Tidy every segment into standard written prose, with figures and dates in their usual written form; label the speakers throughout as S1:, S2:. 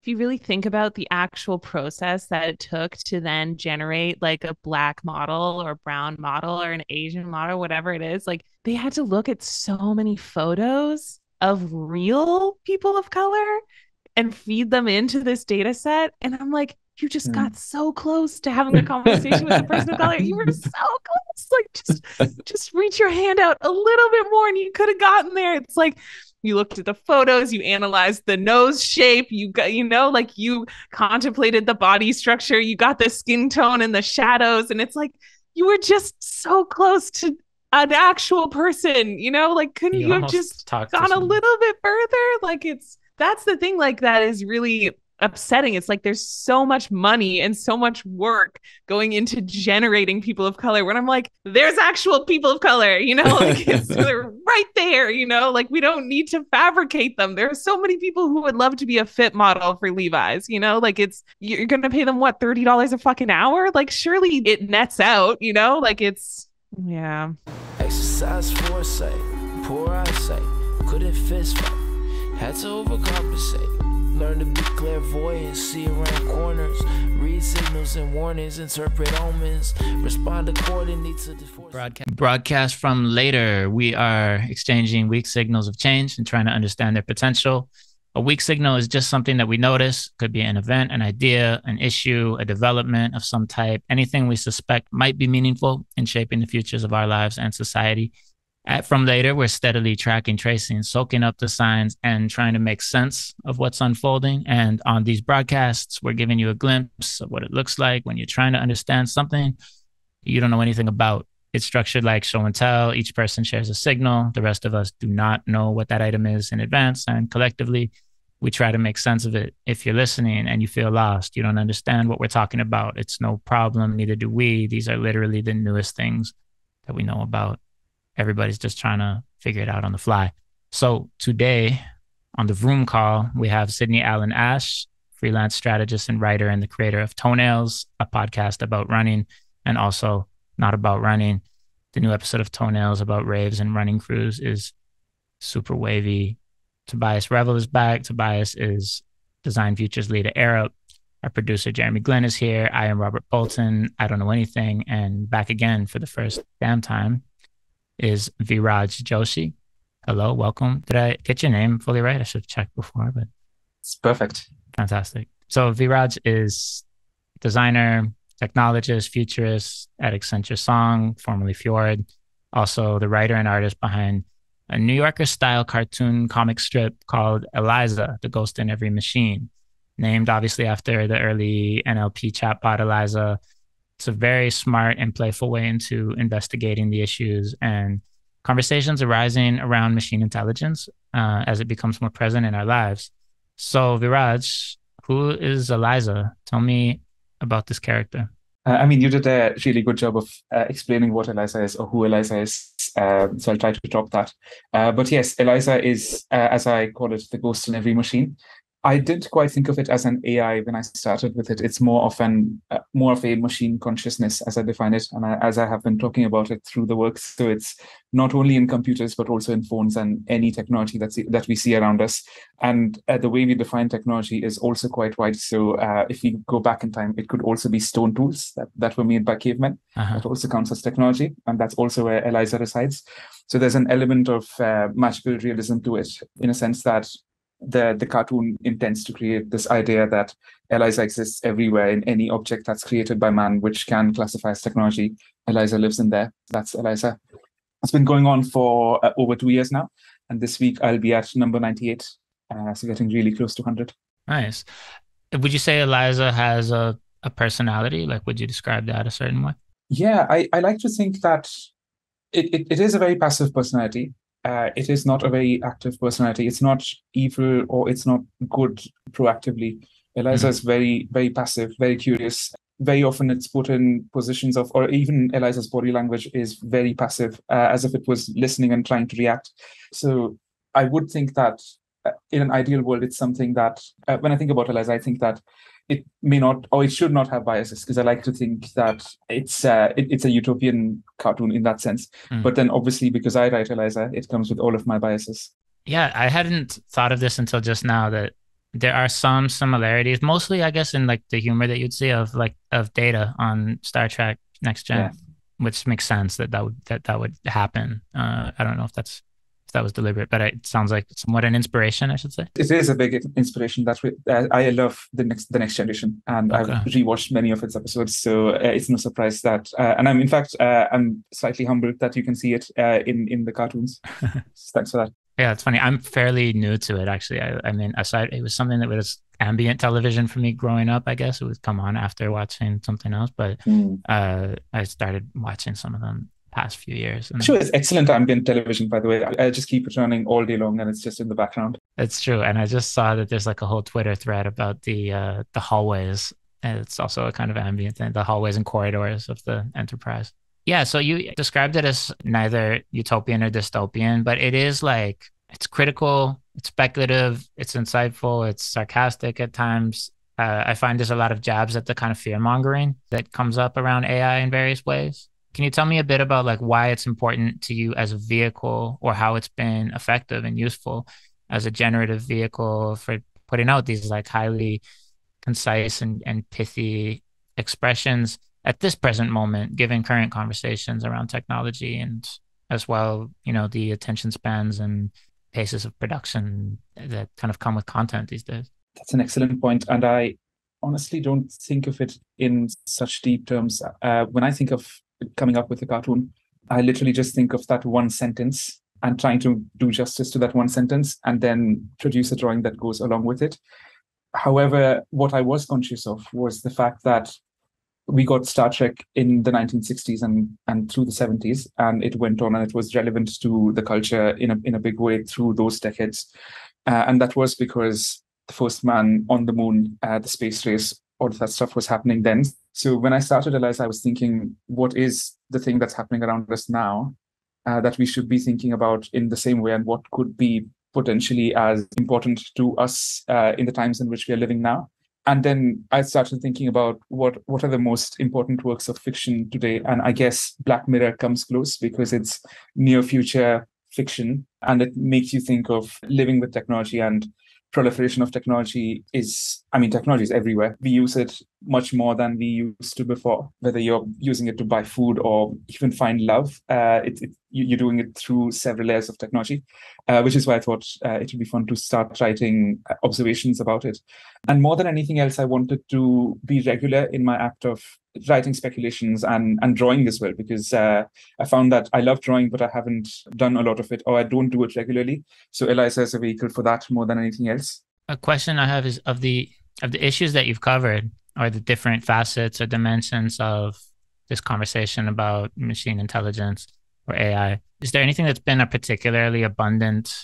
S1: if you really think about the actual process that it took to then generate like a black model or brown model or an Asian model, whatever it is, like they had to look at so many photos of real people of color and feed them into this data set. And I'm like, you just got so close to having a conversation with the person of color. You were so close. Like just reach your hand out a little bit more and you could have gotten there. It's like you looked at the photos, you analyzed the nose shape, you got, like you contemplated the body structure, you got the skin tone and the shadows. And it's like you were just so close to an actual person, like couldn't
S2: You
S1: you have
S2: almost
S1: just
S2: talked to
S1: gone a
S2: someone.
S1: little bit further? Like that's the thing, like that is really upsetting. It's like there's so much money and so much work going into generating people of color when I'm like, there's actual people of color, like they're right there, like we don't need to fabricate them. There are so many people who would love to be a fit model for Levi's, like you're gonna pay them what, $30 a fucking hour? Like surely it nets out, like it's yeah.
S3: Exercise foresight, poor eyesight, couldn't fist fight, had to overcompensate. Learn to be clairvoyant, see around corners, read signals and warnings, interpret omens, respond accordingly to the
S2: Broadcast from later. We are exchanging weak signals of change and trying to understand their potential. A weak signal is just something that we notice. Could be an event, an idea, an issue, a development of some type, anything we suspect might be meaningful in shaping the futures of our lives and society. From later, we're steadily tracking, tracing, soaking up the signs, and trying to make sense of what's unfolding. And on these broadcasts, we're giving you a glimpse of what it looks like when you're trying to understand something you don't know anything about. It's structured like show and tell. Each person shares a signal. The rest of us do not know what that item is in advance. And collectively, we try to make sense of it. If you're listening and you feel lost, you don't understand what we're talking about, it's no problem. Neither do we. These are literally the newest things that we know about. Everybody's just trying to figure it out on the fly. So today on the Vroom call, we have Sydney Allen-Ash, freelance strategist and writer and the creator of Toenails, a podcast about running and also not about running. The new episode of Toenails about raves and running crews is super wavy. Tobias Revell is back. Tobias is Design Futures lead at Arup. Our producer, Jeremy Glenn, is here. I am Robert Bolton. I don't know anything. And back again for the first damn time is Viraj Joshi. Hello, welcome. Did I get your name fully right? I should have checked before, but
S4: it's perfect.
S2: Fantastic. So Viraj is designer, technologist, futurist at Accenture Song, formerly Fjord, also the writer and artist behind a New Yorker style cartoon comic strip called Eliza, the Ghost in Every Machine, named obviously after the early NLP chatbot Eliza. It's a very smart and playful way into investigating the issues and conversations arising around machine intelligence as it becomes more present in our lives. So Viraj, who is Eliza? Tell me about this character.
S4: You did a really good job of explaining what Eliza is or who Eliza is. So I'll try to top that. But yes, Eliza is, as I call it, the ghost in every machine. I didn't quite think of it as an AI when I started with it. It's more of a machine consciousness, as I define it, and as I have been talking about it through the work. So it's not only in computers, but also in phones and any technology that we see around us. And the way we define technology is also quite wide. So if we go back in time, it could also be stone tools that were made by cavemen. That also counts as technology, and that's also where Eliza resides. So there's an element of magical realism to it, in a sense that the cartoon intends to create this idea that Eliza exists everywhere in any object that's created by man, which can classify as technology. Eliza lives in there. That's Eliza. It's been going on for over 2 years now. And this week I'll be at number 98. So getting really close to 100.
S2: Nice. Would you say Eliza has a personality? Like, would you describe that a certain way?
S4: Yeah, I like to think that it is a very passive personality. It is not a very active personality. It's not evil or it's not good proactively. Eliza is very, very passive, very curious. Very often it's put in positions of, or even Eliza's body language is very passive, as if it was listening and trying to react. So I would think that in an ideal world, it's something that, when I think about Eliza, I think that it may not, or it should not have biases, because I like to think that it's a utopian cartoon in that sense. But then obviously, because I write Eliza, it comes with all of my biases.
S2: Yeah, I hadn't thought of this until just now, that there are some similarities, mostly I guess in like the humor that you'd see of Data on Star Trek Next Gen,
S4: Yeah.
S2: which makes sense that would happen. I don't know if that was deliberate, but it sounds like somewhat an inspiration, I should say.
S4: It is a big inspiration. I love the next generation, and I've rewatched many of its episodes, so it's no surprise that. And I'm in fact I'm slightly humbled that you can see it in the cartoons. Thanks for that.
S2: Yeah, it's funny. I'm fairly new to it, actually. I mean, aside, it was something that was ambient television for me growing up, I guess. It would come on after watching something else, but I started watching some of them past few years. And
S4: sure, it's excellent ambient television, by the way. I just keep it running all day long and it's just in the background.
S2: It's true. And I just saw that there's like a whole Twitter thread about the hallways. And it's also a kind of ambient thing, the hallways and corridors of the Enterprise. Yeah, so you described it as neither utopian or dystopian, but it is like, it's critical, it's speculative, it's insightful, it's sarcastic at times. I find there's a lot of jabs at the kind of fear-mongering that comes up around AI in various ways. Can you tell me a bit about like why it's important to you as a vehicle, or how it's been effective and useful as a generative vehicle for putting out these like highly concise and pithy expressions at this present moment, given current conversations around technology and as well, the attention spans and paces of production that kind of come with content these days?
S4: That's an excellent point. And I honestly don't think of it in such deep terms. When I think of coming up with a cartoon, I literally just think of that one sentence and trying to do justice to that one sentence and then produce a drawing that goes along with it. However, what I was conscious of was the fact that we got Star Trek in the 1960s and through the 70s, and it went on and it was relevant to the culture in a big way through those decades. And that was because the first man on the moon, the space race, all of that stuff was happening then. So when I started ELIZA, I was thinking, what is the thing that's happening around us now that we should be thinking about in the same way, and what could be potentially as important to us in the times in which we are living now? And then I started thinking about what are the most important works of fiction today. And I guess Black Mirror comes close because it's near future fiction, and it makes you think of living with technology, and proliferation of technology technology is everywhere. We use it much more than we used to before, whether you're using it to buy food or even find love. You're doing it through several layers of technology, which is why I thought it would be fun to start writing observations about it. And more than anything else, I wanted to be regular in my act of writing speculations and drawing as well, because I found that I love drawing, but I haven't done a lot of it, or I don't do it regularly. So ELIZA is a vehicle for that more than anything else.
S2: A question I have is of the issues that you've covered, or the different facets or dimensions of this conversation about machine intelligence or AI. Is there anything that's been a particularly abundant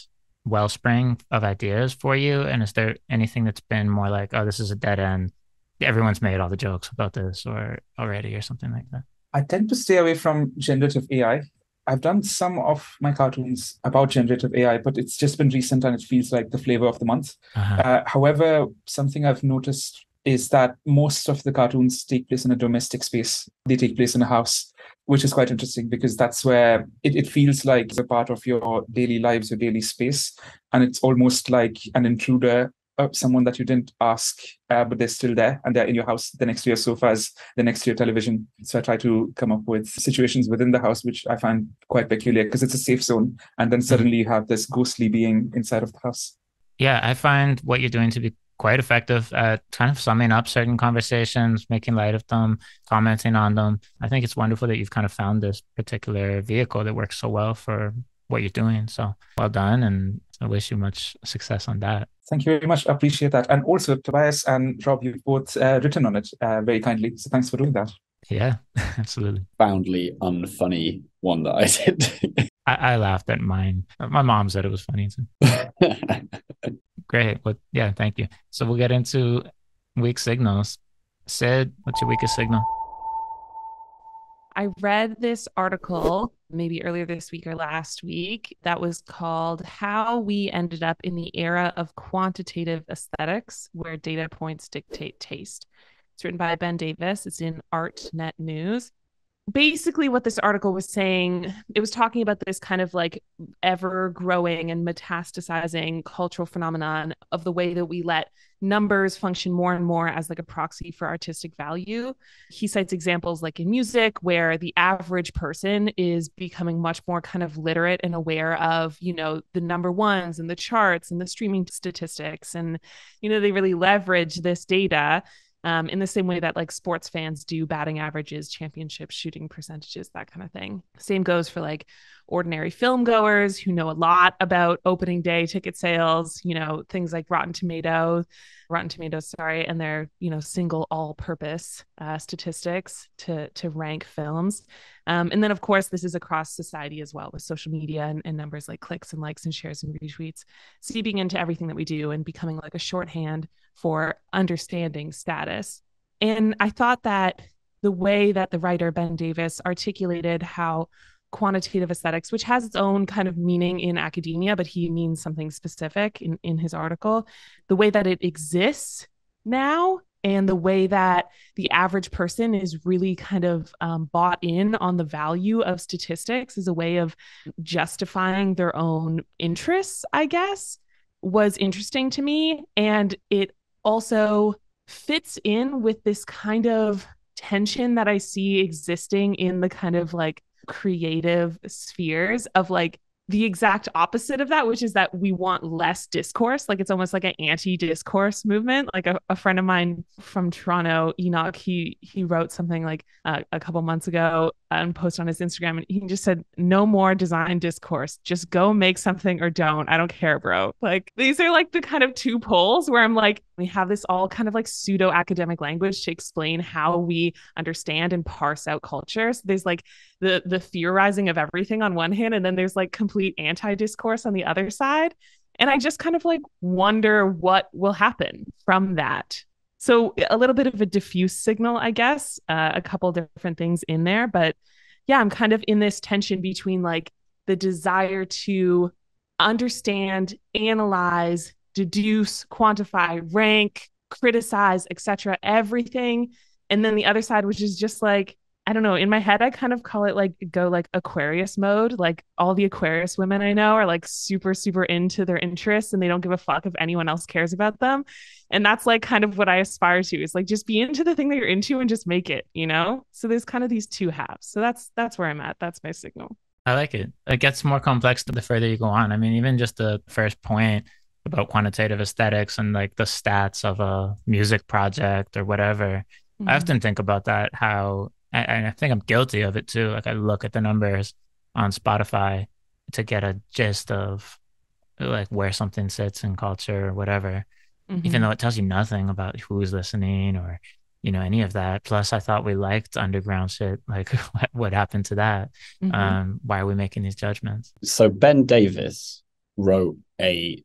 S2: wellspring of ideas for you? And is there anything that's been more like, oh, this is a dead end, everyone's made all the jokes about this or already, or something like that?
S4: I tend to stay away from generative AI. I've done some of my cartoons about generative AI, but it's just been recent and it feels like the flavor of the month. However, something I've noticed is that most of the cartoons take place in a domestic space. They take place in a house, which is quite interesting because that's where it feels like it's a part of your daily lives, your daily space. And it's almost like an intruder, someone that you didn't ask, but they're still there, and they're in your house. They're next to your sofas, they're next to your television. So I try to come up with situations within the house, which I find quite peculiar because it's a safe zone. And then suddenly you have this ghostly being inside of the house.
S2: Yeah, I find what you're doing to be quite effective at kind of summing up certain conversations, making light of them, commenting on them. I think it's wonderful that you've kind of found this particular vehicle that works so well for what you're doing. So well done. And I wish you much success on that.
S4: Thank you very much. I appreciate that. And also, Tobias and Rob, you've both written on it very kindly. So thanks for doing that.
S2: Yeah, absolutely.
S5: Profoundly unfunny one that I did.
S2: I laughed at mine. My mom said it was funny too. Great. Well, yeah, thank you. So we'll get into weak signals. Sid, what's your weakest signal?
S1: I read this article maybe earlier this week or last week that was called How We Ended Up in the Era of Quantitative Aesthetics, Where Data Points Dictate Taste. It's written by Ben Davis. It's in ArtNet News. basically what this article was saying, it was talking about this kind of like ever growing and metastasizing cultural phenomenon of the way that we let numbers function more and more as like a proxy for artistic value. He cites examples like in music where the average person is becoming much more kind of literate and aware of, you know, the number ones and the charts and the streaming statistics. And, you know, they really leverage this data in the same way that like sports fans do batting averages, championships, shooting percentages, that kind of thing. Same goes for like ordinary film goers who know a lot about opening day ticket sales, you know, things like Rotten Tomatoes, and their, you know, single all-purpose statistics to rank films. And then, of course, this is across society as well with social media and numbers like clicks and likes and shares and retweets seeping into everything that we do and becoming like a shorthand for understanding status. And I thought that the way that the writer Ben Davis articulated how quantitative aesthetics, which has its own kind of meaning in academia, but he means something specific in his article, the way that it exists now and the way that the average person is really kind of bought in on the value of statistics as a way of justifying their own interests, I guess, was interesting to me. And it also fits in with this kind of tension that I see existing in the kind of like creative spheres of like the exact opposite of that, which is that we want less discourse. Like it's almost like an anti-discourse movement. Like a friend of mine from Toronto, Enoch, he wrote something like a couple months ago and posted on his Instagram, and he just said, no more design discourse. Just go make something or don't. I don't care, bro. Like these are like the kind of two poles where I'm like, we have this all kind of like pseudo academic language to explain how we understand and parse out culture. So there's like the theorizing of everything on one hand, and then there's like complete anti-discourse on the other side. And I just kind of like wonder what will happen from that. So a little bit of a diffuse signal, I guess, a couple different things in there. But yeah, I'm kind of in this tension between like the desire to understand, analyze, deduce, quantify, rank, criticize, etc., everything. And then the other side, which is just like, I don't know, in my head, I kind of call it like go like Aquarius mode. Like all the Aquarius women I know are like super, super into their interests and they don't give a fuck if anyone else cares about them. And that's like kind of what I aspire to, is like just be into the thing that you're into and just make it, you know? So there's kind of these two halves. So that's where I'm at. That's my signal.
S2: I like it. It gets more complex the further you go on. I mean, even just the first point about quantitative aesthetics and like the stats of a music project or whatever. Mm-hmm. I often think about that, how I think I'm guilty of it too. Like I look at the numbers on Spotify to get a gist of like where something sits in culture or whatever, even though it tells you nothing about who's listening or, you know, any of that. Plus I thought we liked underground shit. Like what happened to that? Why are we making these judgments?
S5: So Ben Davis wrote a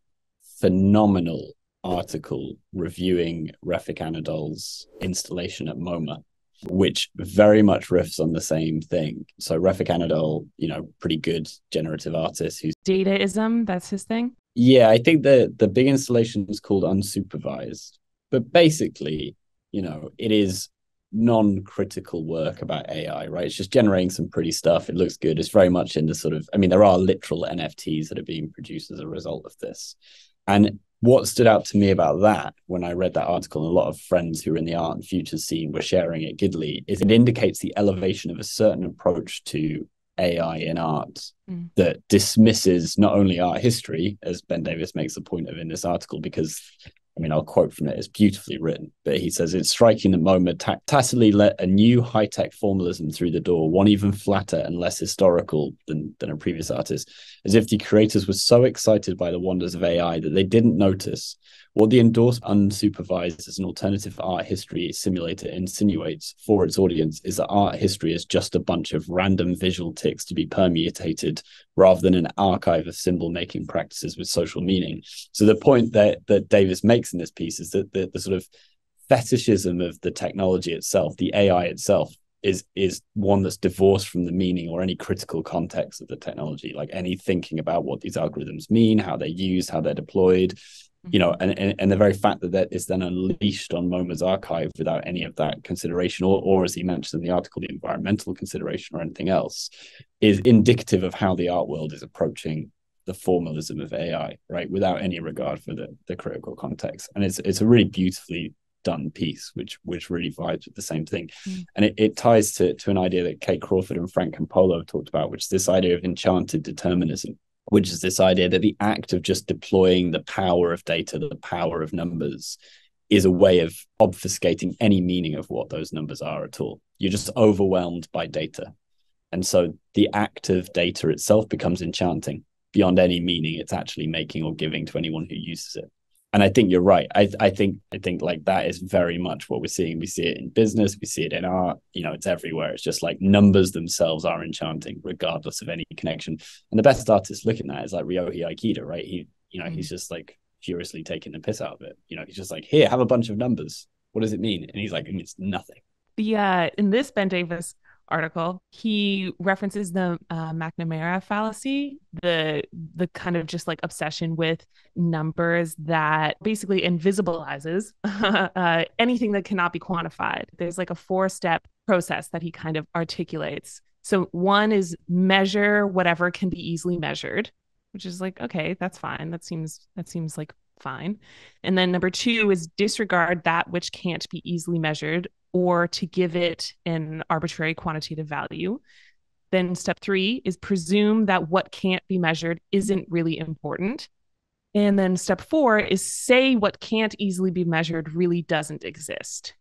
S5: phenomenal article reviewing Refik Anadol's installation at MoMA, which very much riffs on the same thing. So Refik Anadol, you know, pretty good generative artist who's
S1: dataism, that's his thing.
S5: Yeah, I think the big installation is called Unsupervised, but basically, you know, it is non-critical work about AI, right? It's just generating some pretty stuff. It looks good. It's very much in the sort of, I mean, there are literal NFTs that are being produced as a result of this. And what stood out to me about that when I read that article, and a lot of friends who are in the art and futures scene were sharing it giddily, is it indicates the elevation of a certain approach to AI in art that dismisses not only art history, as Ben Davis makes the point of in this article, because I mean, I'll quote from it, it's beautifully written, but he says, it's striking that MoMA tacitly let a new high-tech formalism through the door, one even flatter and less historical than a previous artist, as if the creators were so excited by the wonders of AI that they didn't notice what the endorsed unsupervised as an alternative art history simulator insinuates for its audience is that art history is just a bunch of random visual ticks to be permutated rather than an archive of symbol-making practices with social meaning. So the point that Davis makes in this piece is that the sort of fetishism of the technology itself, the AI itself, is one that's divorced from the meaning or any critical context of the technology, like any thinking about what these algorithms mean, how they're used, how they're deployed. you know, and the very fact that that is then unleashed on MoMA's archive without any of that consideration, or as he mentioned in the article, the environmental consideration or anything else, is indicative of how the art world is approaching the formalism of AI, right? Without any regard for the critical context. And it's a really beautifully done piece, which really vibes with the same thing. And it ties to an idea that Kate Crawford and Frank Campolo talked about, which is this idea of enchanted determinism, which is this idea that the act of just deploying the power of data, the power of numbers, is a way of obfuscating any meaning of what those numbers are at all. You're just overwhelmed by data. And so the act of data itself becomes enchanting beyond any meaning it's actually making or giving to anyone who uses it. And I think you're right. I think like that is very much what we're seeing. We see it in business, we see it in art, you know, it's everywhere. It's just like numbers themselves are enchanting, regardless of any connection. And the best artist looking at is like Ryohei Aikida, right? He, you know, he's just like furiously taking the piss out of it. You know, he's just like, here, have a bunch of numbers. What does it mean? And he's like, it's nothing.
S1: The in this Ben Davis article, he references the McNamara fallacy, the kind of just like obsession with numbers that basically invisibilizes anything that cannot be quantified. There's like a 4-step process that he kind of articulates. So one is measure whatever can be easily measured, which is like, okay, that's fine. That seems like fine. And then number 2 is disregard that which can't be easily measured, or to give it an arbitrary quantitative value. Then step 3 is presume that what can't be measured isn't really important. And then step 4 is say what can't easily be measured really doesn't exist.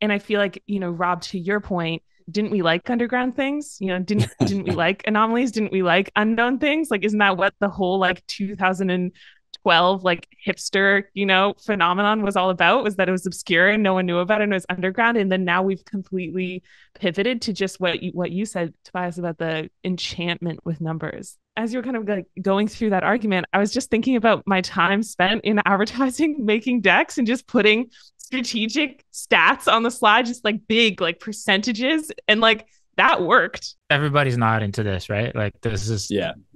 S1: And I feel like, you know, Rob, to your point, didn't we like underground things? You know, didn't we like anomalies? Didn't we like unknown things? Like, isn't that what the whole like 2012 like hipster, you know, phenomenon was all about? Was that it was obscure and no one knew about it and it was underground. And then now we've completely pivoted to just what you said, Tobias, about the enchantment with numbers. As you were kind of like going through that argument, I was just thinking about my time spent in advertising, making decks and just putting strategic stats on the slide, just like big like percentages, and like that worked.
S2: Everybody's not into this, right? Like this is,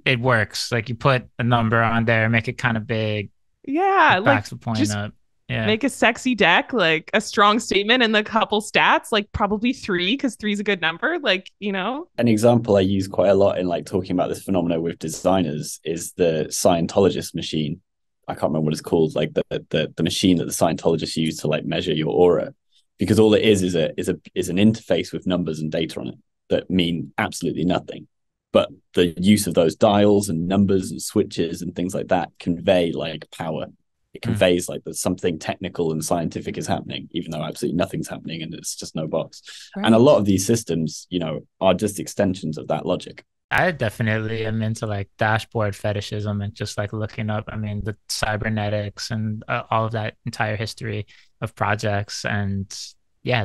S2: it works. Like you put a number on there, make it kind of big.
S1: Yeah. Like
S2: the point
S1: just
S2: up. Yeah.
S1: Make a sexy deck, like a strong statement and the couple stats, like probably 3, because 3 is a good number. Like, you know,
S5: an example I use quite a lot in like talking about this phenomenon with designers is the Scientologist machine. I can't remember what it's called, like the machine that the Scientologists use to like measure your aura, because all it is an interface with numbers and data on it that mean absolutely nothing. But the use of those dials and numbers and switches and things like that convey like power. It conveys like that something technical and scientific is happening, even though absolutely nothing's happening and it's just no box. Right. And a lot of these systems, you know, are just extensions of that logic.
S2: I definitely am into like dashboard fetishism and just like looking up, I mean, the cybernetics and all of that entire history of projects and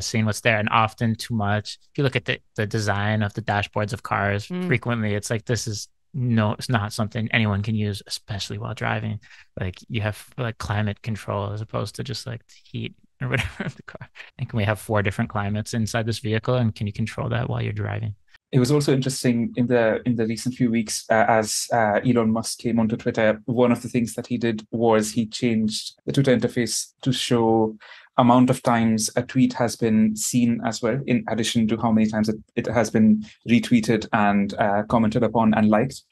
S2: seeing what's there. And often too much, if you look at the design of the dashboards of cars, frequently it's like, it's not something anyone can use, especially while driving. Like you have like climate control as opposed to just like heat or whatever of the car. And can we have 4 different climates inside this vehicle? And can you control that while you're driving?
S4: It was also interesting in the recent few weeks as Elon Musk came onto Twitter. One of the things that he did was he changed the Twitter interface to show amount of times a tweet has been seen as well, in addition to how many times it has been retweeted and commented upon and liked.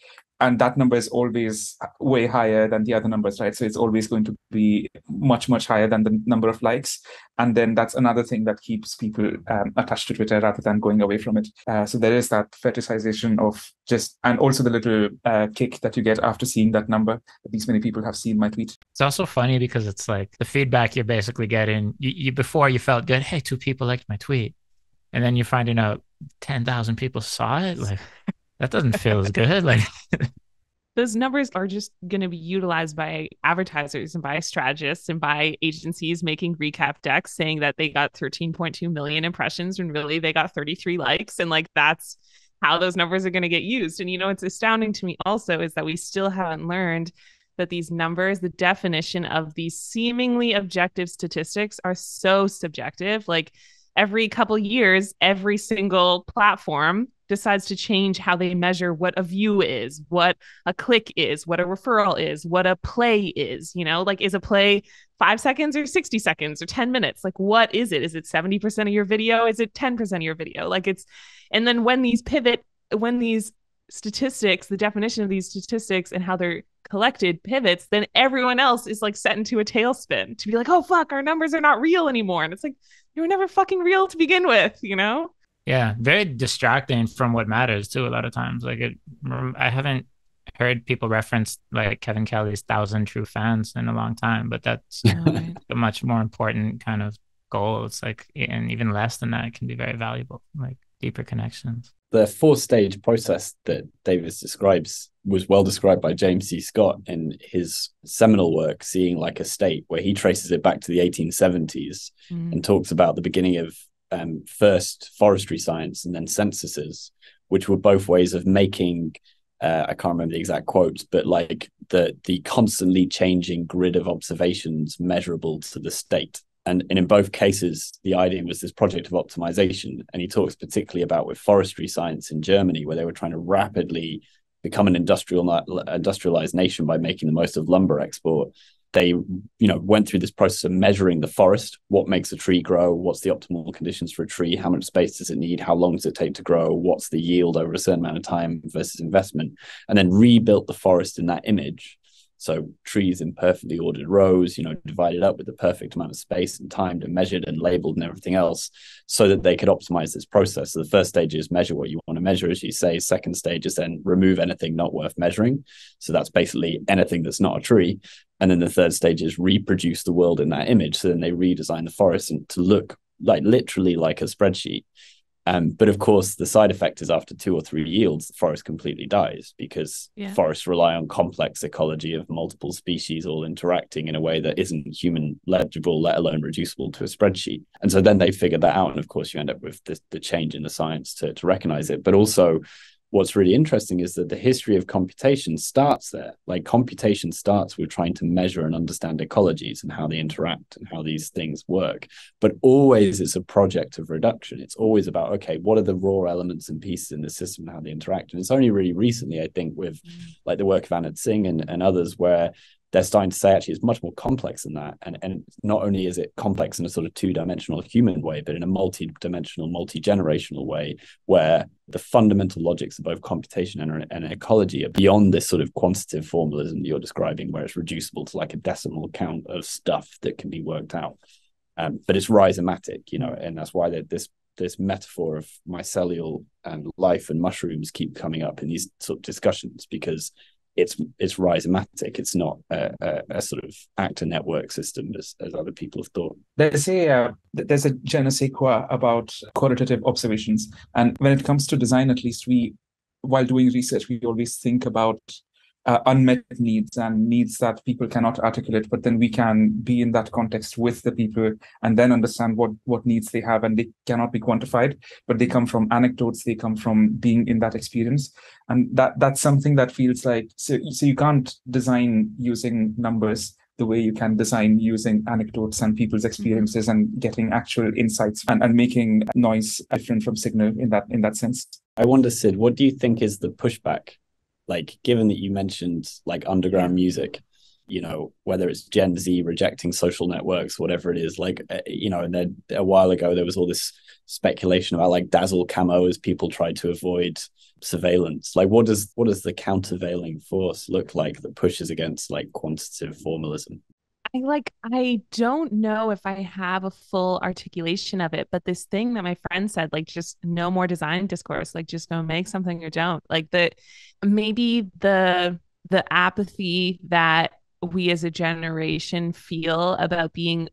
S4: And that number is always way higher than the other numbers, right? So it's always going to be much, much higher than the number of likes. And then that's another thing that keeps people attached to Twitter rather than going away from it. So there is that fetishization of just, and also the little kick that you get after seeing that number, that these many people have seen my tweet.
S2: It's also funny because it's like the feedback you're basically getting, you before you felt good, hey, 2 people liked my tweet. And then you're finding out 10,000 people saw it. Like, that doesn't feel as good. Like
S1: those numbers are just going to be utilized by advertisers and by strategists and by agencies making recap decks saying that they got 13.2 million impressions when really they got 33 likes. And like, that's how those numbers are going to get used. And, you know, it's astounding to me also is that we still haven't learned that these numbers, the definition of these seemingly objective statistics are so subjective. Like every couple years, every single platform decides to change how they measure what a view is, what a click is, what a referral is, what a play is, like is a play 5 seconds or 60 seconds or 10 minutes? Like, what is it? Is it 70% of your video? Is it 10% of your video? And then when these statistics, the definition of these statistics and how they're collected pivots, then everyone else is like set into a tailspin to be like, oh, fuck, our numbers are not real anymore. And it's like, you were never fucking real to begin with,
S2: Yeah, very distracting from what matters too. A lot of times, I haven't heard people reference like Kevin Kelly's 1,000 true fans in a long time, but that's a much more important kind of goal. It's like, and even less than that can be very valuable, like deeper connections.
S5: The 4-stage process that Davis describes was well described by James C. Scott in his seminal work, Seeing Like a State, where he traces it back to the 1870s and talks about the beginning of first forestry science and then censuses, which were both ways of making, I can't remember the exact quotes, but like the constantly changing grid of observations measurable to the state. And in both cases, the idea was this project of optimization. And he talks particularly about with forestry science in Germany, where they were trying to rapidly become an industrialized nation by making the most of lumber export. They, went through this process of measuring the forest, what makes a tree grow, what's the optimal conditions for a tree, how much space does it need, how long does it take to grow, what's the yield over a certain amount of time versus investment, and then rebuilt the forest in that image. So trees in perfectly ordered rows, divided up with the perfect amount of space and timed and measured and labeled and everything else, so that they could optimize this process. So the first stage is measure what you want to measure, as you say. Second stage is then remove anything not worth measuring. So that's basically anything that's not a tree. And then the third stage is reproduce the world in that image. So then they redesign the forest and to look like literally like a spreadsheet. But of course, the side effect is after 2 or 3 yields, the forest completely dies because forests rely on complex ecology of multiple species all interacting in a way that isn't human legible, let alone reducible to a spreadsheet. And so then they figured that out. And of course, you end up with the change in the science to recognize it. But also, what's really interesting is that the history of computation starts there. Like computation starts with trying to measure and understand ecologies and how they interact and how these things work. But always it's a project of reduction. It's always about, okay, what are the raw elements and pieces in the system and how they interact? And it's only really recently, I think, with like the work of Anand Singh and others, where they're starting to say actually it's much more complex than that. And not only is it complex in a sort of 2-dimensional human way, but in a multi-dimensional, multi-generational way, where the fundamental logics of both computation and ecology are beyond this sort of quantitative formalism that you're describing, where it's reducible to like a decimal count of stuff that can be worked out. But it's rhizomatic, and that's why this metaphor of mycelial life and mushrooms keep coming up in these sort of discussions, because it's rhizomatic. It's not a sort of actor network system as other people have thought.
S4: There's a je ne sais quoi about qualitative observations, and when it comes to design, at least while doing research, we always think about unmet needs and needs that people cannot articulate, but then we can be in that context with the people and then understand what needs they have, and they cannot be quantified, but they come from anecdotes, they come from being in that experience. And that's something that feels like, so you can't design using numbers the way you can design using anecdotes and people's experiences and getting actual insights and making noise different from signal in that sense.
S5: I wonder, Sid, what do you think is the pushback? Like, given that you mentioned like underground music, whether it's Gen Z rejecting social networks, whatever it is, like, and then a while ago, there was all this speculation about like dazzle camo as people tried to avoid surveillance. Like, what does the countervailing force look like that pushes against like quantitative formalism?
S1: I don't know if I have a full articulation of it, but this thing that my friend said, like, just no more design discourse, like just go make something or don't. Like maybe the apathy that we as a generation feel about being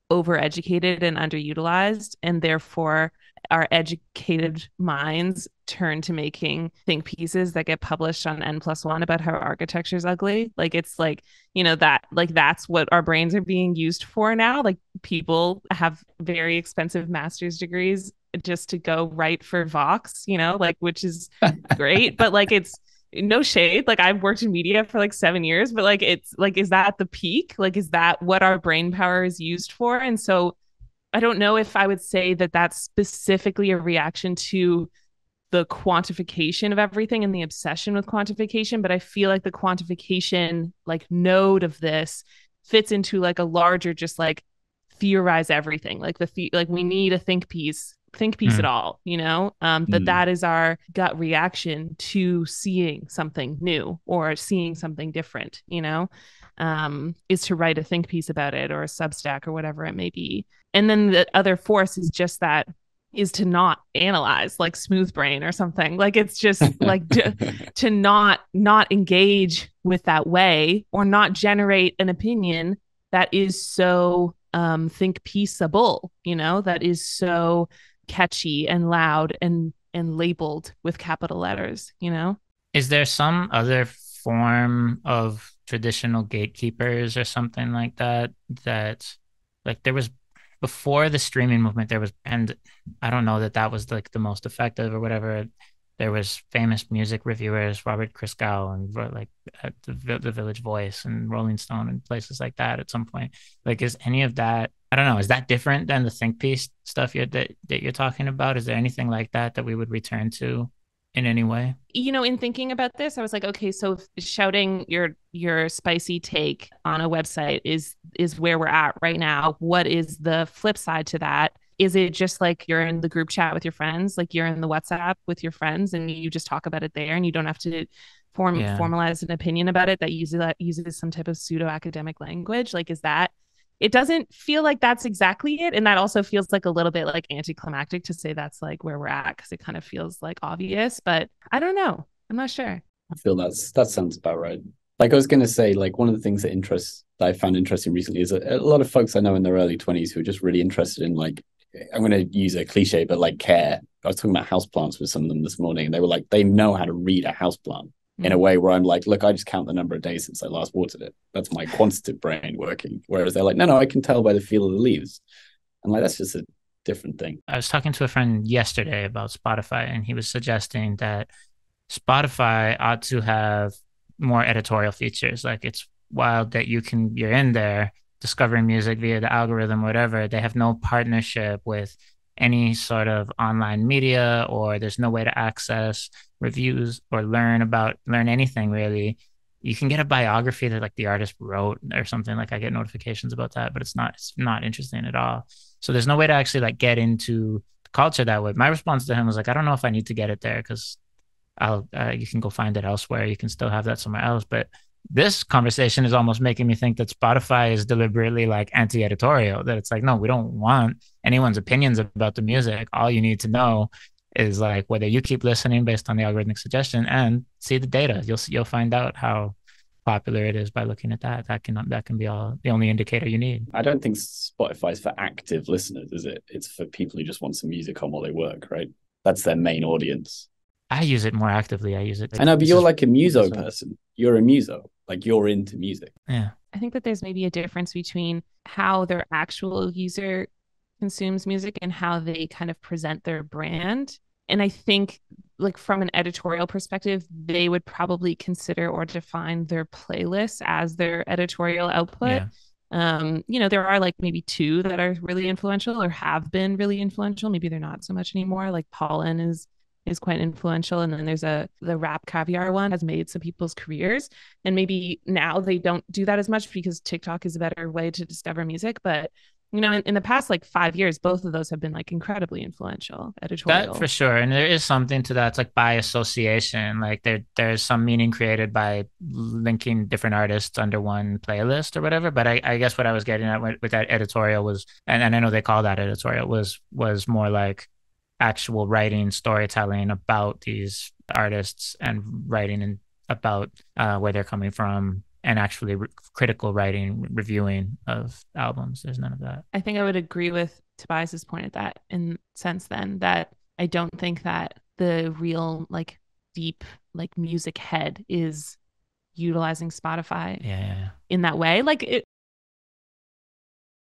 S1: overeducated and underutilized, and therefore our educated minds turn to making think pieces that get published on N+1 about how architecture is ugly. Like, it's like, that like that's what our brains are being used for now. Like, people have very expensive master's degrees just to go write for Vox, like, which is great, but like, it's no shade. Like, I've worked in media for like 7 years, but like, it's like, is that the peak? Like, is that what our brain power is used for? And so I don't know if I would say that that's specifically a reaction to the quantification of everything and the obsession with quantification, but I feel like the quantification like node of this fits into like a larger just like theorize everything, like like we need a think piece at all, you know, that is our gut reaction to seeing something new or seeing something different, you know, is to write a think piece about it or a Substack or whatever it may be. And then the other force is just that is to not analyze like smooth brain or something. Like it's just like to not engage with that way or not generate an opinion that is so think pieceable, you know, that is so catchy and loud and labeled with capital letters, you know.
S2: Is there some other form of traditional gatekeepers or something like that like there was before the streaming movement, there was, and I don't know that was like the most effective or whatever. There was famous music reviewers, Robert Christgau, and like the Village Voice and Rolling Stone and places like that at some point. Like, is any of that, I don't know, is that different than the think piece stuff that you're talking about? Is there anything like that we would return to in any way?
S1: You know, in thinking about this, I was like, okay, so shouting your spicy take on a website is where we're at right now. What is the flip side to that? Is it just like you're in the group chat with your friends, like you're in the WhatsApp with your friends and you just talk about it there and you don't have to formalize an opinion about it that uses some type of pseudo academic language? Like, is that, it doesn't feel like that's exactly it. And that also feels like a little bit like anticlimactic to say that's like where we're at, because it kind of feels like obvious, but I don't know. I'm not sure.
S5: I feel that sounds about right. Like I was going to say, like one of the things that I found interesting recently is a lot of folks I know in their early 20s who are just really interested in, like, I'm going to use a cliche, but like care. I was talking about houseplants with some of them this morning, and they were like, they know how to read a houseplant in a way where I'm like, look, I just count the number of days since I last watered it. That's my quantitative brain working. Whereas they're like, no, I can tell by the feel of the leaves. And like, that's just a different thing.
S2: I was talking to a friend yesterday about Spotify, and he was suggesting that Spotify ought to have more editorial features. Like, it's wild that you're in there discovering music via the algorithm, whatever. They have no partnership with any sort of online media, or there's no way to access reviews or learn anything really. You can get a biography that like the artist wrote or something. Like I get notifications about that, but it's not interesting at all. So there's no way to actually like get into the culture that way. My response to him was like, I don't know if I need to get it there, because you can go find it elsewhere. You can still have that somewhere else. But this conversation is almost making me think that Spotify is deliberately like anti-editorial, that it's like, no, we don't want anyone's opinions about the music. All you need to know is like whether you keep listening based on the algorithmic suggestion and see the data. You'll find out how popular it is by looking at that. That can be the only indicator you need.
S5: I don't think Spotify's for active listeners, is it? It's for people who just want some music on while they work, right? That's their main audience.
S2: I use it more actively. I use it.
S5: I know, but you're like a muso person. You're a muso. Like, you're into music.
S2: Yeah.
S1: I think that there's maybe a difference between how their actual user consumes music and how they kind of present their brand. And I think, like, from an editorial perspective, they would probably consider or define their playlists as their editorial output. Yeah. You know, there are like maybe two that are really influential or have been really influential. Maybe they're not so much anymore. Like Pollen is quite influential, and then there's the Rap Caviar one has made some people's careers, and maybe now they don't do that as much because TikTok is a better way to discover music. But you know, in the past like 5 years, both of those have been like incredibly influential editorial.
S2: That for sure. And there is something to that. It's like by association, like there's some meaning created by linking different artists under one playlist or whatever. But I guess what I was getting at with that editorial was, and I know they call that editorial, was more like actual writing, storytelling about these artists and writing about where they're coming from, and actually critical writing, reviewing of albums. There's none of that.
S1: I think I would agree with Tobias's point at that in sense then, that I don't think that the real like deep like music head is utilizing Spotify in that way. Like it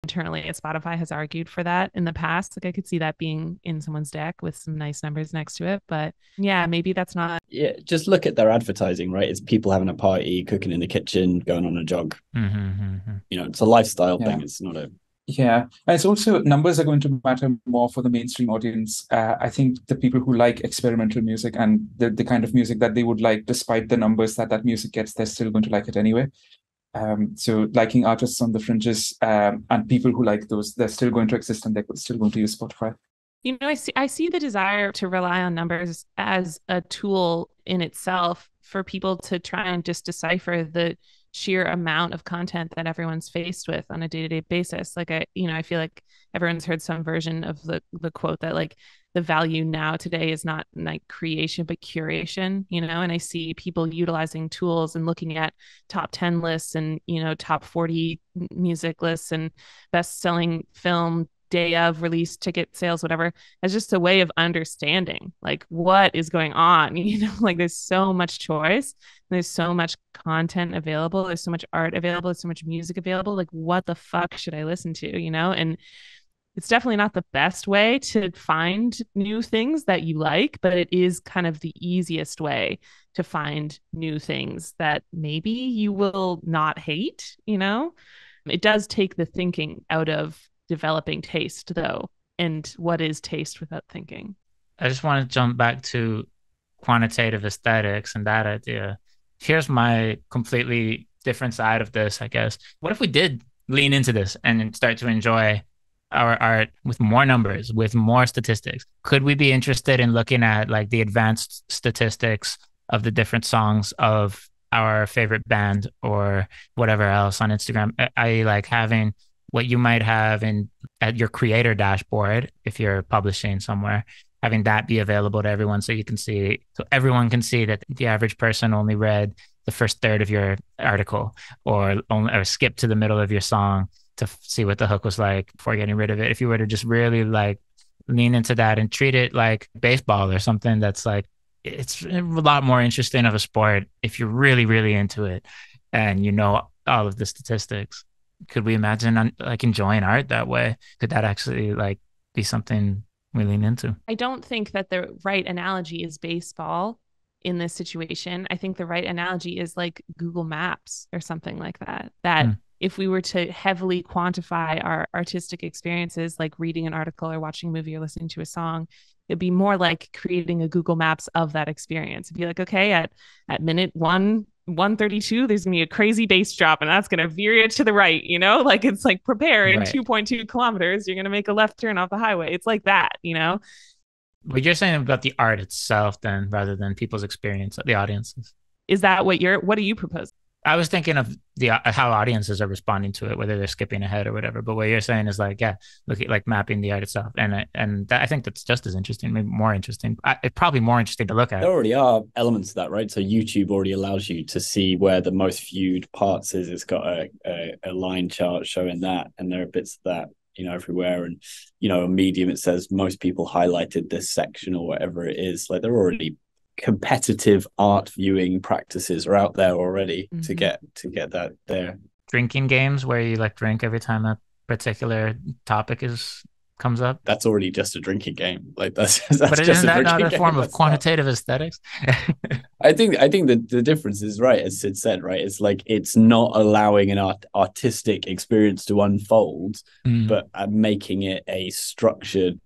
S1: internally at Spotify has argued for that in the past. Like I could see that being in someone's deck with some nice numbers next to it. But yeah, maybe that's not.
S5: Yeah, just look at their advertising, right? It's people having a party, cooking in the kitchen, going on a jog.
S2: Mm-hmm.
S5: You know, it's a lifestyle thing. It's not a
S4: Yeah, and it's also numbers are going to matter more for the mainstream audience. I think the people who like experimental music and the kind of music that they would like, despite the numbers that music gets, they're still going to like it anyway. So liking artists on the fringes, and people who like those, they're still going to exist and they're still going to use Spotify.
S1: I see the desire to rely on numbers as a tool in itself for people to try and just decipher the sheer amount of content that everyone's faced with on a day-to-day basis. Like I feel like everyone's heard some version of the quote that like the value now today is not like creation but curation, and I see people utilizing tools and looking at top 10 lists and top 40 music lists and best-selling film day of release ticket sales, whatever, as just a way of understanding like what is going on. Like there's so much choice, there's so much content available, there's so much art available, there's so much music available. Like what the fuck should I listen to? And it's definitely not the best way to find new things that you like, but it is kind of the easiest way to find new things that maybe you will not hate. It does take the thinking out of developing taste, though. And what is taste without thinking?
S2: I just want to jump back to quantitative aesthetics and that idea. Here's my completely different side of this, I guess. What if we did lean into this and start to enjoy our art with more numbers, with more statistics? Could we be interested in looking at like the advanced statistics of the different songs of our favorite band or whatever else on Instagram? I like having what you might have at your creator dashboard if you're publishing somewhere, having that be available to everyone so everyone can see that the average person only read the first third of your article or skipped to the middle of your song to see what the hook was like before getting rid of it. If you were to just really like lean into that and treat it like baseball or something that's like, it's a lot more interesting of a sport if you're really, really into it and all of the statistics. Could we imagine like enjoying art that way? Could that actually like be something we lean into?
S1: I don't think that the right analogy is baseball in this situation. I think the right analogy is like Google Maps or something like that. If we were to heavily quantify our artistic experiences, like reading an article or watching a movie or listening to a song, it'd be more like creating a Google Maps of that experience. It'd be like, okay, at minute 132, there's gonna be a crazy bass drop and that's gonna veer you to the right, like it's like prepare in 2.2 kilometers, you're gonna make a left turn off the highway. It's like that.
S2: But you're saying about the art itself then rather than people's experience, the audiences.
S1: Is that what are you proposing?
S2: I was thinking of how audiences are responding to it, whether they're skipping ahead or whatever. But what you're saying is like, yeah, look at like mapping the art itself, and I think that's just as interesting, maybe more interesting. It's probably more interesting to look at.
S5: There already are elements of that, right? So YouTube already allows you to see where the most viewed parts is. It's got a line chart showing that, and there are bits of that everywhere. And a Medium, it says most people highlighted this section or whatever it is. Like they're already competitive art viewing practices are out there already to get that there.
S2: Drinking games where you like drink every time a particular topic comes up.
S5: That's already just a drinking game. Like that's
S2: but
S5: just
S2: isn't that not a form of quantitative aesthetics?
S5: I think that the difference is right, as Sid said, right? It's like it's not allowing an artistic experience to unfold, but making it a structured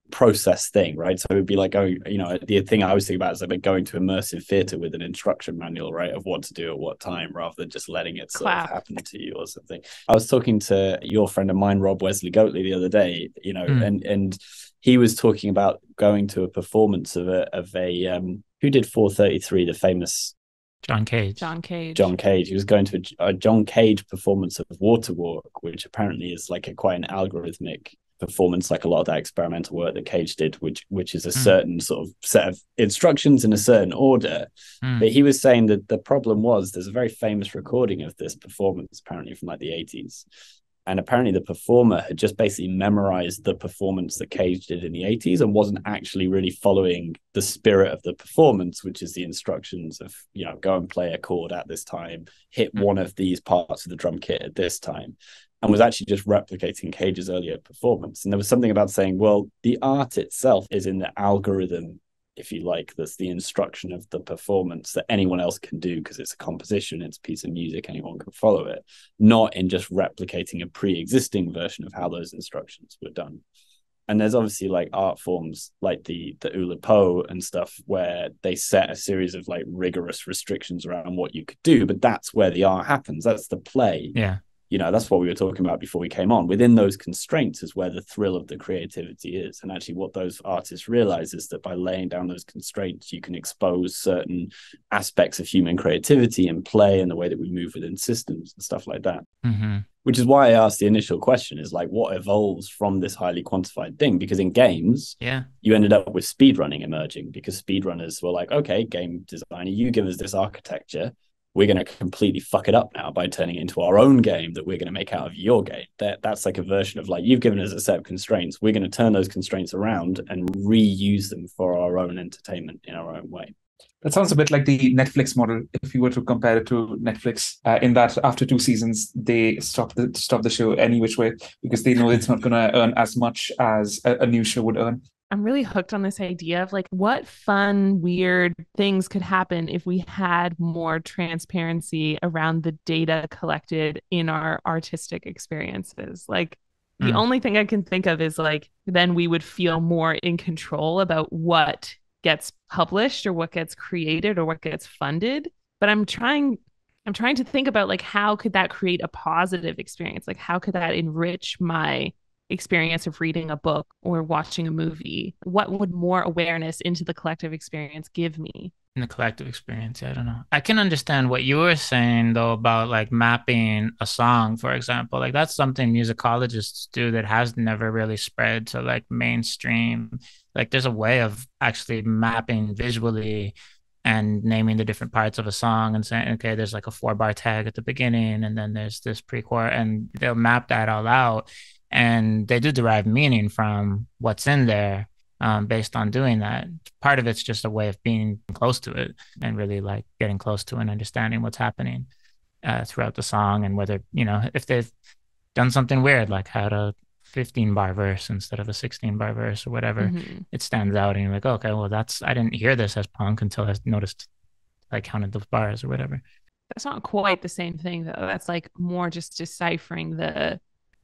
S5: process thing, right? So it would be like the thing I was thinking about is like going to immersive theater with an instruction manual, right, of what to do at what time, rather than just letting it sort of happen to you or something. I was talking to your friend of mine, Rob Wesley Goatley, the other day, and he was talking about going to a performance of a who did 433, the famous
S2: John Cage.
S5: He was going to a John Cage performance of Waterwalk, which apparently is like quite an algorithmic performance, like a lot of that experimental work that Cage did, which is a certain sort of set of instructions in a certain order. But he was saying that the problem was there's a very famous recording of this performance apparently from like the 80s, and apparently the performer had just basically memorized the performance that Cage did in the 80s and wasn't actually really following the spirit of the performance, which is the instructions of go and play a chord at this time, hit one of these parts of the drum kit at this time, and was actually just replicating Cage's earlier performance. And there was something about saying, well, the art itself is in the algorithm if you like, that's the instruction of the performance that anyone else can do because it's a composition, it's a piece of music, anyone can follow it, not in just replicating a pre-existing version of how those instructions were done. And there's obviously like art forms like the Oulipo and stuff where they set a series of like rigorous restrictions around what you could do, but that's where the art happens. That's the play.
S2: Yeah.
S5: You know, that's what we were talking about before we came on. Within those constraints is where the thrill of the creativity is. And actually what those artists realize is that by laying down those constraints, you can expose certain aspects of human creativity and play and the way that we move within systems and stuff like that.
S2: Mm-hmm.
S5: Which is why I asked the initial question is like, what evolves from this highly quantified thing? Because in games, you ended up with speedrunning emerging because speedrunners were like, okay, game designer, you give us this architecture. We're going to completely fuck it up now by turning it into our own game that we're going to make out of your game. That's like a version of like, you've given us a set of constraints. We're going to turn those constraints around and reuse them for our own entertainment in our own way.
S4: That sounds a bit like the Netflix model, if you were to compare it to Netflix, in that after 2 seasons, they stop the show any which way because they know it's not going to earn as much as a new show would earn.
S1: I'm really hooked on this idea of like what fun, weird things could happen if we had more transparency around the data collected in our artistic experiences. Like the only thing I can think of is like, then we would feel more in control about what gets published or what gets created or what gets funded. But I'm trying to think about like, how could that create a positive experience? Like, how could that enrich my experience of reading a book or watching a movie? What would more awareness into the collective experience give me?
S2: In the collective experience, I don't know. I can understand what you were saying though about like mapping a song, for example. Like that's something musicologists do that has never really spread to like mainstream. Like there's a way of actually mapping visually and naming the different parts of a song and saying, okay, there's like a 4-bar tag at the beginning and then there's this pre-chorus, and they'll map that all out. And they do derive meaning from what's in there based on doing that. Part of it's just a way of being close to it and really like getting close to and understanding what's happening throughout the song, and whether, you know, if they've done something weird, like had a 15-bar verse instead of a 16-bar verse or whatever, it stands out and you're like, okay, well, I didn't hear this as punk until I noticed I counted those bars or whatever.
S1: That's not quite the same thing though. That's like more just deciphering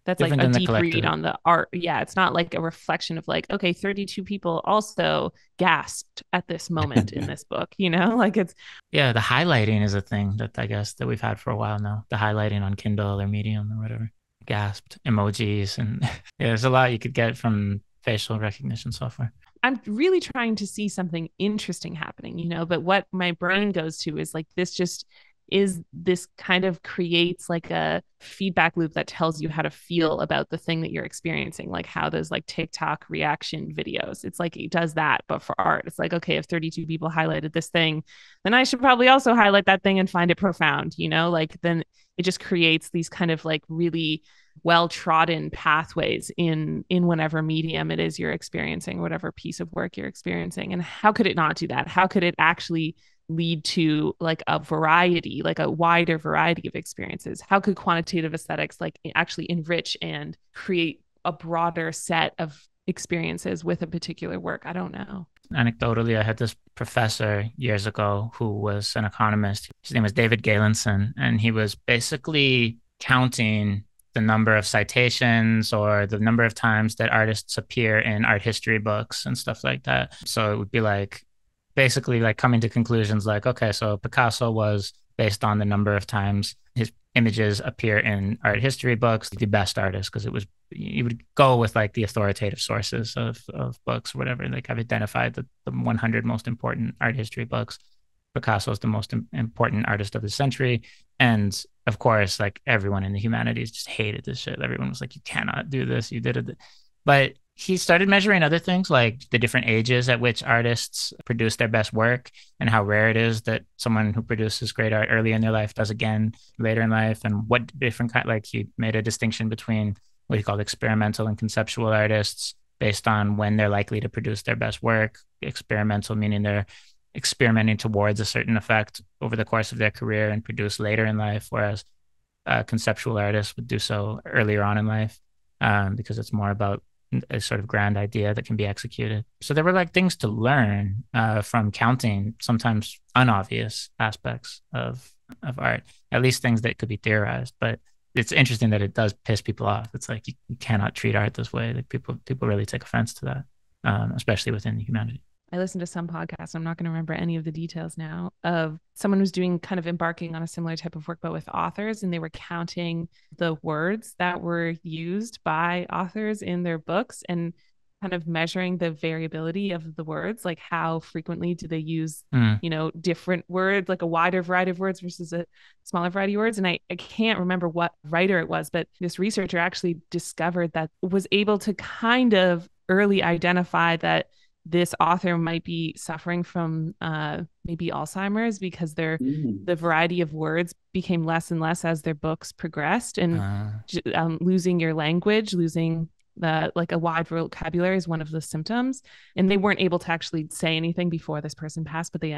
S1: that's
S2: different
S1: like a
S2: than the
S1: deep
S2: collective
S1: read on the art. Yeah, it's not like a reflection of like, okay, 32 people also gasped at this moment in this book, you know? Like it's...
S2: Yeah, the highlighting is a thing that I guess that we've had for a while now. The highlighting on Kindle or Medium or whatever. Gasped, emojis, and yeah, there's a lot you could get from facial recognition software.
S1: I'm really trying to see something interesting happening, you know, but what my brain goes to is like, this kind of creates like a feedback loop that tells you how to feel about the thing that you're experiencing, like how those like TikTok reaction videos, it's like it does that, but for art. It's like, okay, if 32 people highlighted this thing, then I should probably also highlight that thing and find it profound, you know, like then it just creates these kind of like really well-trodden pathways in whatever medium it is you're experiencing, whatever piece of work you're experiencing. And how could it not do that? How could it actually lead to like a variety, like a wider variety of experiences? How could quantitative aesthetics like actually enrich and create a broader set of experiences with a particular work? I don't know.
S2: Anecdotally, I had this professor years ago who was an economist. His name was David Galenson, and he was basically counting the number of citations or the number of times that artists appear in art history books and stuff like that. So it would be like basically like coming to conclusions like, okay, so Picasso was, based on the number of times his images appear in art history books, the best artist, because it was, you would go with like the authoritative sources of books or whatever. Like I've identified the 100 most important art history books. Picasso is the most important artist of the century. And of course, like everyone in the humanities just hated this shit. Everyone was like, you cannot do this. You did it. But he started measuring other things, like the different ages at which artists produce their best work and how rare it is that someone who produces great art early in their life does again later in life. And what different kind, like he made a distinction between what he called experimental and conceptual artists based on when they're likely to produce their best work. Experimental meaning they're experimenting towards a certain effect over the course of their career and produce later in life, whereas conceptual artists would do so earlier on in life because it's more about a sort of grand idea that can be executed. So there were like things to learn from counting sometimes unobvious aspects of art, at least things that could be theorized. But it's interesting that it does piss people off. It's like you cannot treat art this way. Like people really take offense to that, especially within the humanities.
S1: I listened to some podcasts, I'm not going to remember any of the details now, of someone who's doing kind of embarking on a similar type of work, but with authors, and they were counting the words that were used by authors in their books and kind of measuring the variability of the words, like how frequently do they use, different words, like a wider variety of words versus a smaller variety of words. And I can't remember what writer it was, but this researcher actually discovered that was able to kind of early identify that this author might be suffering from maybe Alzheimer's, because the variety of words became less and less as their books progressed, and losing your language, losing like a wide vocabulary is one of the symptoms. And they weren't able to actually say anything before this person passed, but the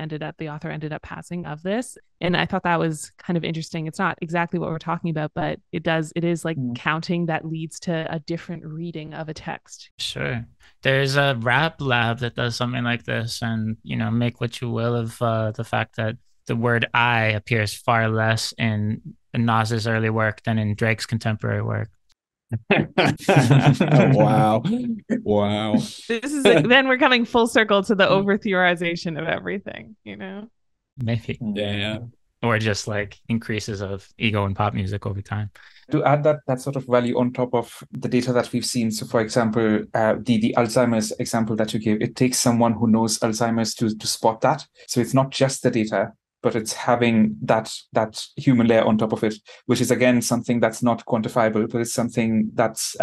S1: author ended up passing of this. And I thought that was kind of interesting. It's not exactly what we're talking about, but it is like counting that leads to a different reading of a text.
S2: Sure. There's a rap lab that does something like this, and make what you will of the fact that the word I appears far less in Nas's early work than in Drake's contemporary work.
S5: Wow.
S1: This is then we're coming full circle to the over theorization of everything,
S2: Maybe.
S5: Yeah.
S2: Or just like increases of ego in pop music over time.
S4: To add that sort of value on top of the data that we've seen. So for example, the Alzheimer's example that you gave, it takes someone who knows Alzheimer's to spot that. So it's not just the data, but it's having that human layer on top of it, which is again something that's not quantifiable, but it's something that's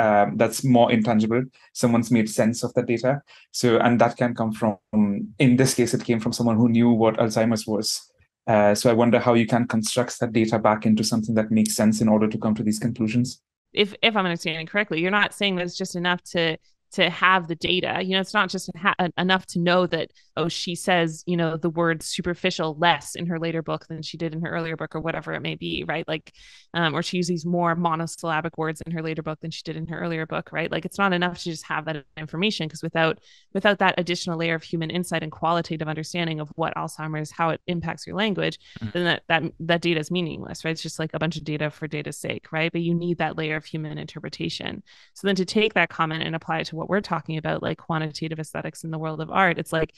S4: more intangible. Someone's made sense of that data. So, and that can come from, in this case, it came from someone who knew what Alzheimer's was. So I wonder how you can construct that data back into something that makes sense in order to come to these conclusions.
S1: If I'm understanding correctly, you're not saying that it's just enough to have the data. It's not just enough to know that, she says, the word superficial less in her later book than she did in her earlier book, or whatever it may be, right? Like, or she uses more monosyllabic words in her later book than she did in her earlier book, right? Like, it's not enough to just have that information, because without that additional layer of human insight and qualitative understanding of what Alzheimer's, how it impacts your language, then that data is meaningless, right? It's just like a bunch of data for data's sake, right? But you need that layer of human interpretation. So then to take that comment and apply it to what we're talking about, like quantitative aesthetics in the world of art, it's like,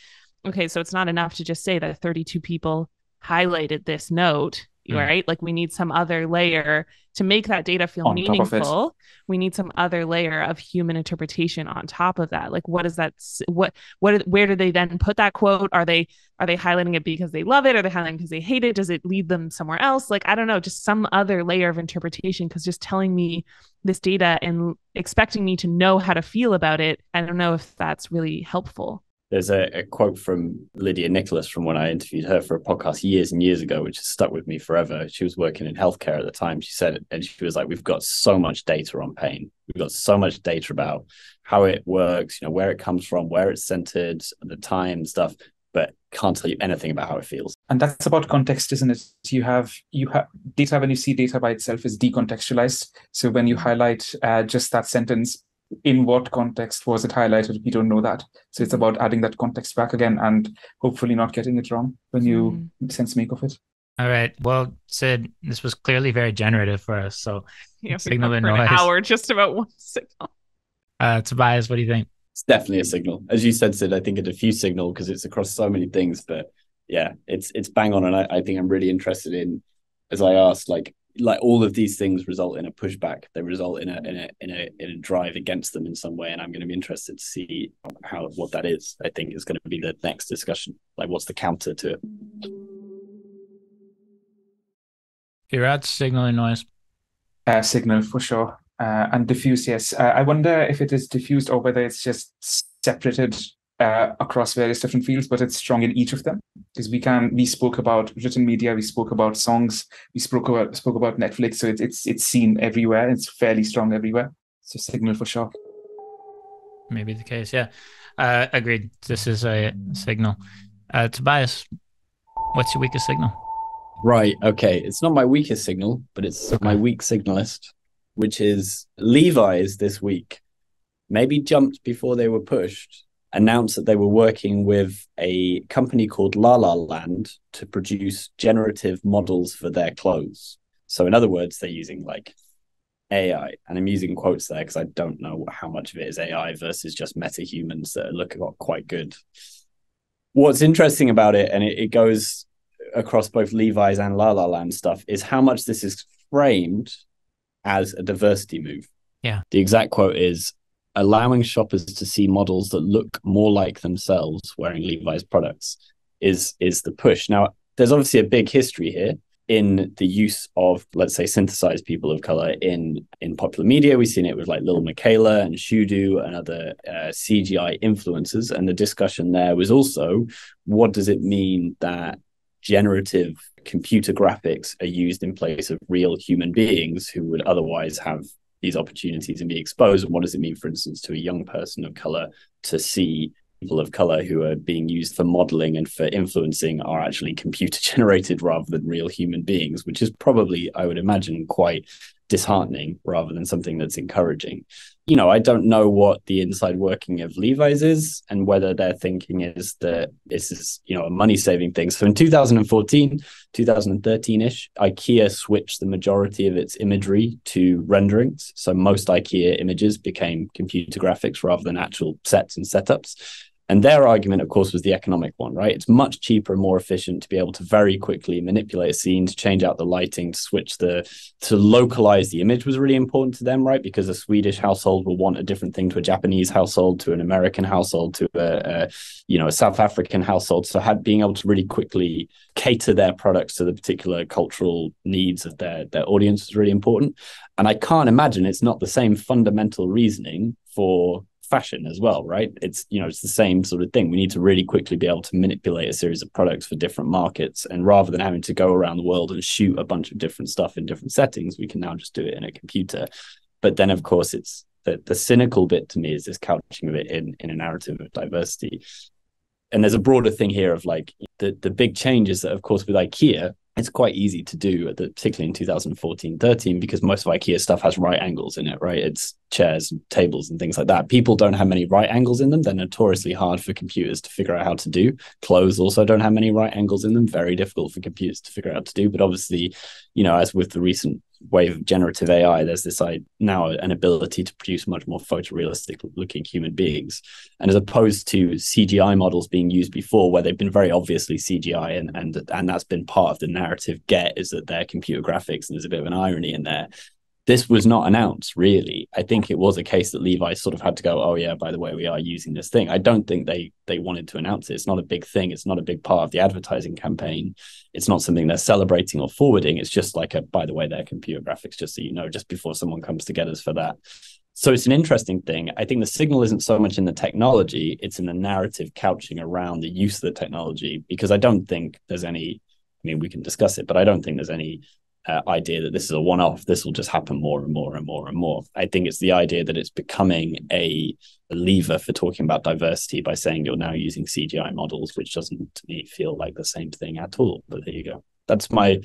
S1: okay, so it's not enough to just say that 32 people highlighted this note, right? Like, we need some other layer to make that data feel
S4: on
S1: meaningful. We need some other layer of human interpretation on top of that. Like, what is that? Where do they then put that quote? Are they highlighting it because they love it? Are they highlighting because they hate it? Does it lead them somewhere else? Like, I don't know, just some other layer of interpretation, because just telling me this data and expecting me to know how to feel about it, I don't know if that's really helpful.
S5: There's a quote from Lydia Nicholas from when I interviewed her for a podcast years and years ago, which has stuck with me forever. She was working in healthcare at the time. She said it, and she was like, we've got so much data on pain. We've got so much data about how it works, where it comes from, where it's centered, the time, stuff, but can't tell you anything about how it feels.
S4: And that's about context, isn't it? You have data, when you see data by itself, is decontextualized. So when you highlight just that sentence, in what context was it highlighted? We don't know that. So it's about adding that context back again and hopefully not getting it wrong when you sense make of it.
S2: All right. Well, Sid, this was clearly very generative for us. So signal and noise.
S1: An hour just about one signal.
S2: Tobias, what do you think?
S5: It's definitely a signal. As you said, Sid, I think a diffuse signal because it's across so many things. But yeah, it's bang on. And I think I'm really interested in, as I asked, like all of these things result in a pushback. They result in a drive against them in some way, and I'm going to be interested to see what that is. I think is going to be the next discussion. Like, what's the counter to it?
S2: Viraj, signal and noise.
S4: Signal for sure, and diffuse. Yes, I wonder if it is diffused or whether it's just separated across various different fields, but it's strong in each of them. Because we spoke about written media, we spoke about songs, we spoke about Netflix, so it's seen everywhere. It's fairly strong everywhere. So signal for sure.
S2: Maybe the case, yeah. Agreed. This is a signal. Tobias, what's your weakest signal?
S5: Right. Okay. It's not my weakest signal, but it's my weak signalist, which is Levi's this week. maybe jumped before they were pushed, announced that they were working with a company called La La Land to produce generative models for their clothes. So in other words, they're using like AI, and I'm using quotes there because I don't know how much of it is AI versus just meta-humans that are looking quite good. What's interesting about it, and it goes across both Levi's and La La Land stuff, is how much this is framed as a diversity move.
S2: Yeah.
S5: The exact quote is, allowing shoppers to see models that look more like themselves wearing Levi's products is the push. Now, there's obviously a big history here in the use of, let's say, synthesized people of color in popular media. We've seen it with like Lil Miquela and Shudu and other CGI influencers. And the discussion there was also, what does it mean that generative computer graphics are used in place of real human beings who would otherwise have these opportunities and be exposed? And what does it mean, for instance, to a young person of color to see people of color who are being used for modeling and for influencing are actually computer generated rather than real human beings, which is probably, I would imagine, quite disheartening rather than something that's encouraging. You know, I don't know what the inside working of Levi's is and whether their thinking is that this is, you know, a money-saving thing. So in 2014, 2013-ish, IKEA switched the majority of its imagery to renderings. So most IKEA images became computer graphics rather than actual sets and setups. And their argument, of course, was the economic one, right? It's much cheaper and more efficient to be able to very quickly manipulate a scene, to change out the lighting, to localize the image was really important to them, right? Because a Swedish household will want a different thing to a Japanese household, to an American household, to a South African household. So being able to really quickly cater their products to the particular cultural needs of their audience is really important. And I can't imagine it's not the same fundamental reasoning for fashion as well, right? It's the same sort of thing. We need to really quickly be able to manipulate a series of products for different markets, and rather than having to go around the world and shoot a bunch of different stuff in different settings, we can now just do it in a computer. But then, of course, it's the cynical bit to me is this couching of it in a narrative of diversity. And there's a broader thing here of like the big changes that, of course, with IKEA, it's quite easy to do, particularly in 2014-13, because most of IKEA stuff has right angles in it, right? It's chairs, tables, and things like that. People don't have many right angles in them. They're notoriously hard for computers to figure out how to do. Clothes also don't have many right angles in them. Very difficult for computers to figure out how to do. But obviously, as with the recent wave of generative AI, there's this now an ability to produce much more photorealistic looking human beings. And as opposed to CGI models being used before, where they've been very obviously CGI and that's been part of the narrative is that they're computer graphics, and there's a bit of an irony in there. This was not announced, really. I think it was a case that Levi sort of had to go, oh yeah, by the way, we are using this thing. I don't think they wanted to announce it. It's not a big thing. It's not a big part of the advertising campaign. It's not something they're celebrating or forwarding. It's just like by the way, they're computer graphics, just so you know, just before someone comes to get us for that. So it's an interesting thing. I think the signal isn't so much in the technology, it's in the narrative couching around the use of the technology, because I don't think there's any, we can discuss it, but I don't think there's any idea that this is a one-off. This will just happen more and more and more and more. I think it's the idea that it's becoming a lever for talking about diversity by saying you're now using CGI models, which doesn't, to me, feel like the same thing at all. But there you go. That's my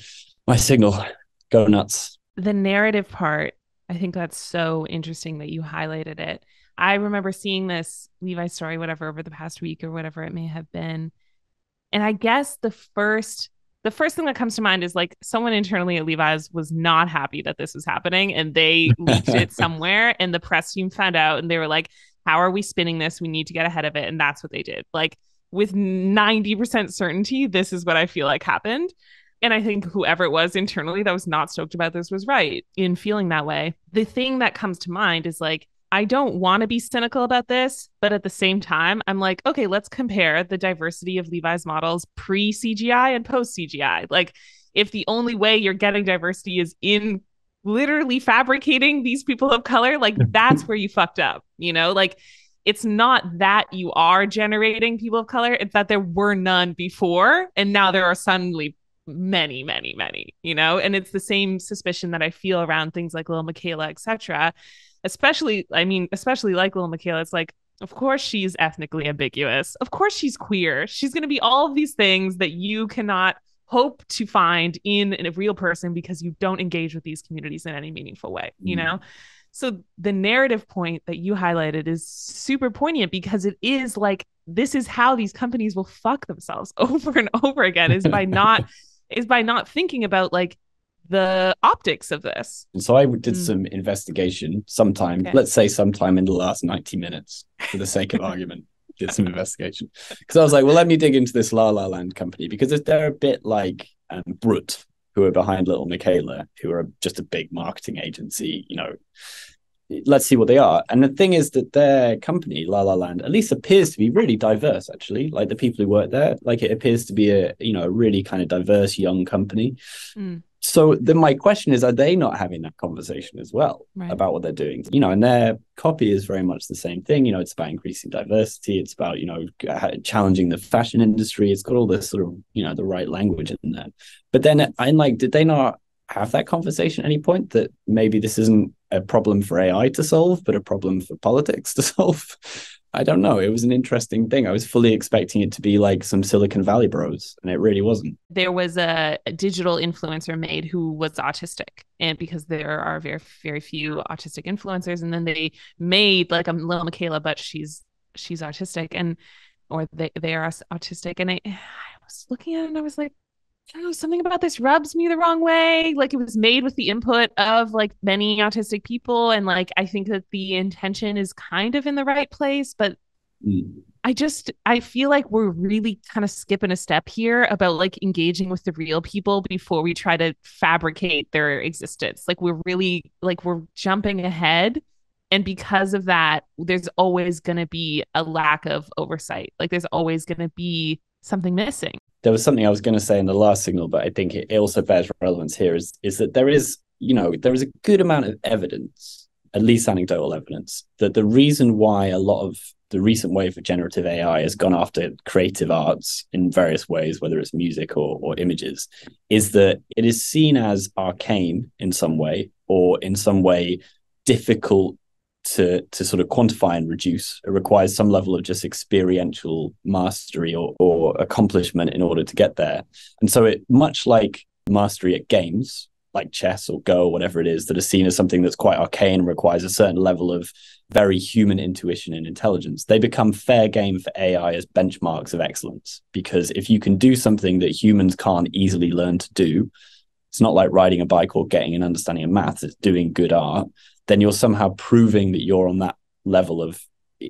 S5: signal. Go nuts.
S1: The narrative part, I think that's so interesting that you highlighted it. I remember seeing this Levi story, whatever, over the past week or whatever it may have been. And I guess the first thing that comes to mind is like someone internally at Levi's was not happy that this was happening, and they leaked it somewhere, and the press team found out, and they were like, how are we spinning this? We need to get ahead of it. And that's what they did. Like with 90% certainty, this is what I feel like happened. And I think whoever it was internally that was not stoked about this was right in feeling that way. The thing that comes to mind is like, I don't want to be cynical about this, but at the same time, I'm like, okay, let's compare the diversity of Levi's models pre-CGI and post-CGI. Like, if the only way you're getting diversity is in literally fabricating these people of color, like that's where you fucked up, Like, it's not that you are generating people of color, it's that there were none before, and now there are suddenly many, many, many, And it's the same suspicion that I feel around things like Lil Miquela, etc. Especially like Lil Miquela, it's like, of course she's ethnically ambiguous. Of course she's queer. She's going to be all of these things that you cannot hope to find in a real person because you don't engage with these communities in any meaningful way, So the narrative point that you highlighted is super poignant because it is like, this is how these companies will fuck themselves over and over again, is by not thinking about like the optics of this.
S5: And so I did some investigation let's say sometime in the last 90 minutes, for the sake of argument, did some investigation. Because I was like, well, let me dig into this La La Land company, because they're a bit like Brut, who are behind Little Michaela, who are just a big marketing agency, you know. Let's see what they are. And the thing is that their company, La La Land, at least appears to be really diverse, actually. Like the people who work there, like it appears to be a really kind of diverse young company. So then my question is, are they not having that conversation as well about what they're doing? You know, and their copy is very much the same thing. You know, it's about increasing diversity. It's about, challenging the fashion industry. It's got all this sort of, the right language in there. But then I'm like, did they not have that conversation at any point, that maybe this isn't a problem for AI to solve, but a problem for politics to solve? I don't know. It was an interesting thing. I was fully expecting it to be like some Silicon Valley bros, and it really wasn't.
S1: There was a digital influencer made who was autistic, and because there are very, very few autistic influencers, and then they made like a Little Michaela, but she's autistic, or they are autistic. And I was looking at it and I was like, I don't know, something about this rubs me the wrong way. Like, it was made with the input of like many autistic people. And like, I think that the intention is kind of in the right place, but I feel like we're really kind of skipping a step here about like engaging with the real people before we try to fabricate their existence. Like, we're jumping ahead. And because of that, there's always going to be a lack of oversight. Like, there's always going to be something missing.
S5: There was something I was going to say in the last signal, but I think it also bears relevance here, is that there is a good amount of evidence, at least anecdotal evidence, that the reason why a lot of the recent wave of generative AI has gone after creative arts in various ways, whether it's music or images, is that it is seen as arcane in some way, or in some way difficult to sort of quantify and reduce. It requires some level of just experiential mastery or accomplishment in order to get there. And so it, much like mastery at games like chess or Go or whatever it is, that are seen as something that's quite arcane and requires a certain level of very human intuition and intelligence, they become fair game for AI as benchmarks of excellence. Because if you can do something that humans can't easily learn to do, it's not like riding a bike or getting an understanding of maths, it's doing good art, then you're somehow proving that you're on that level of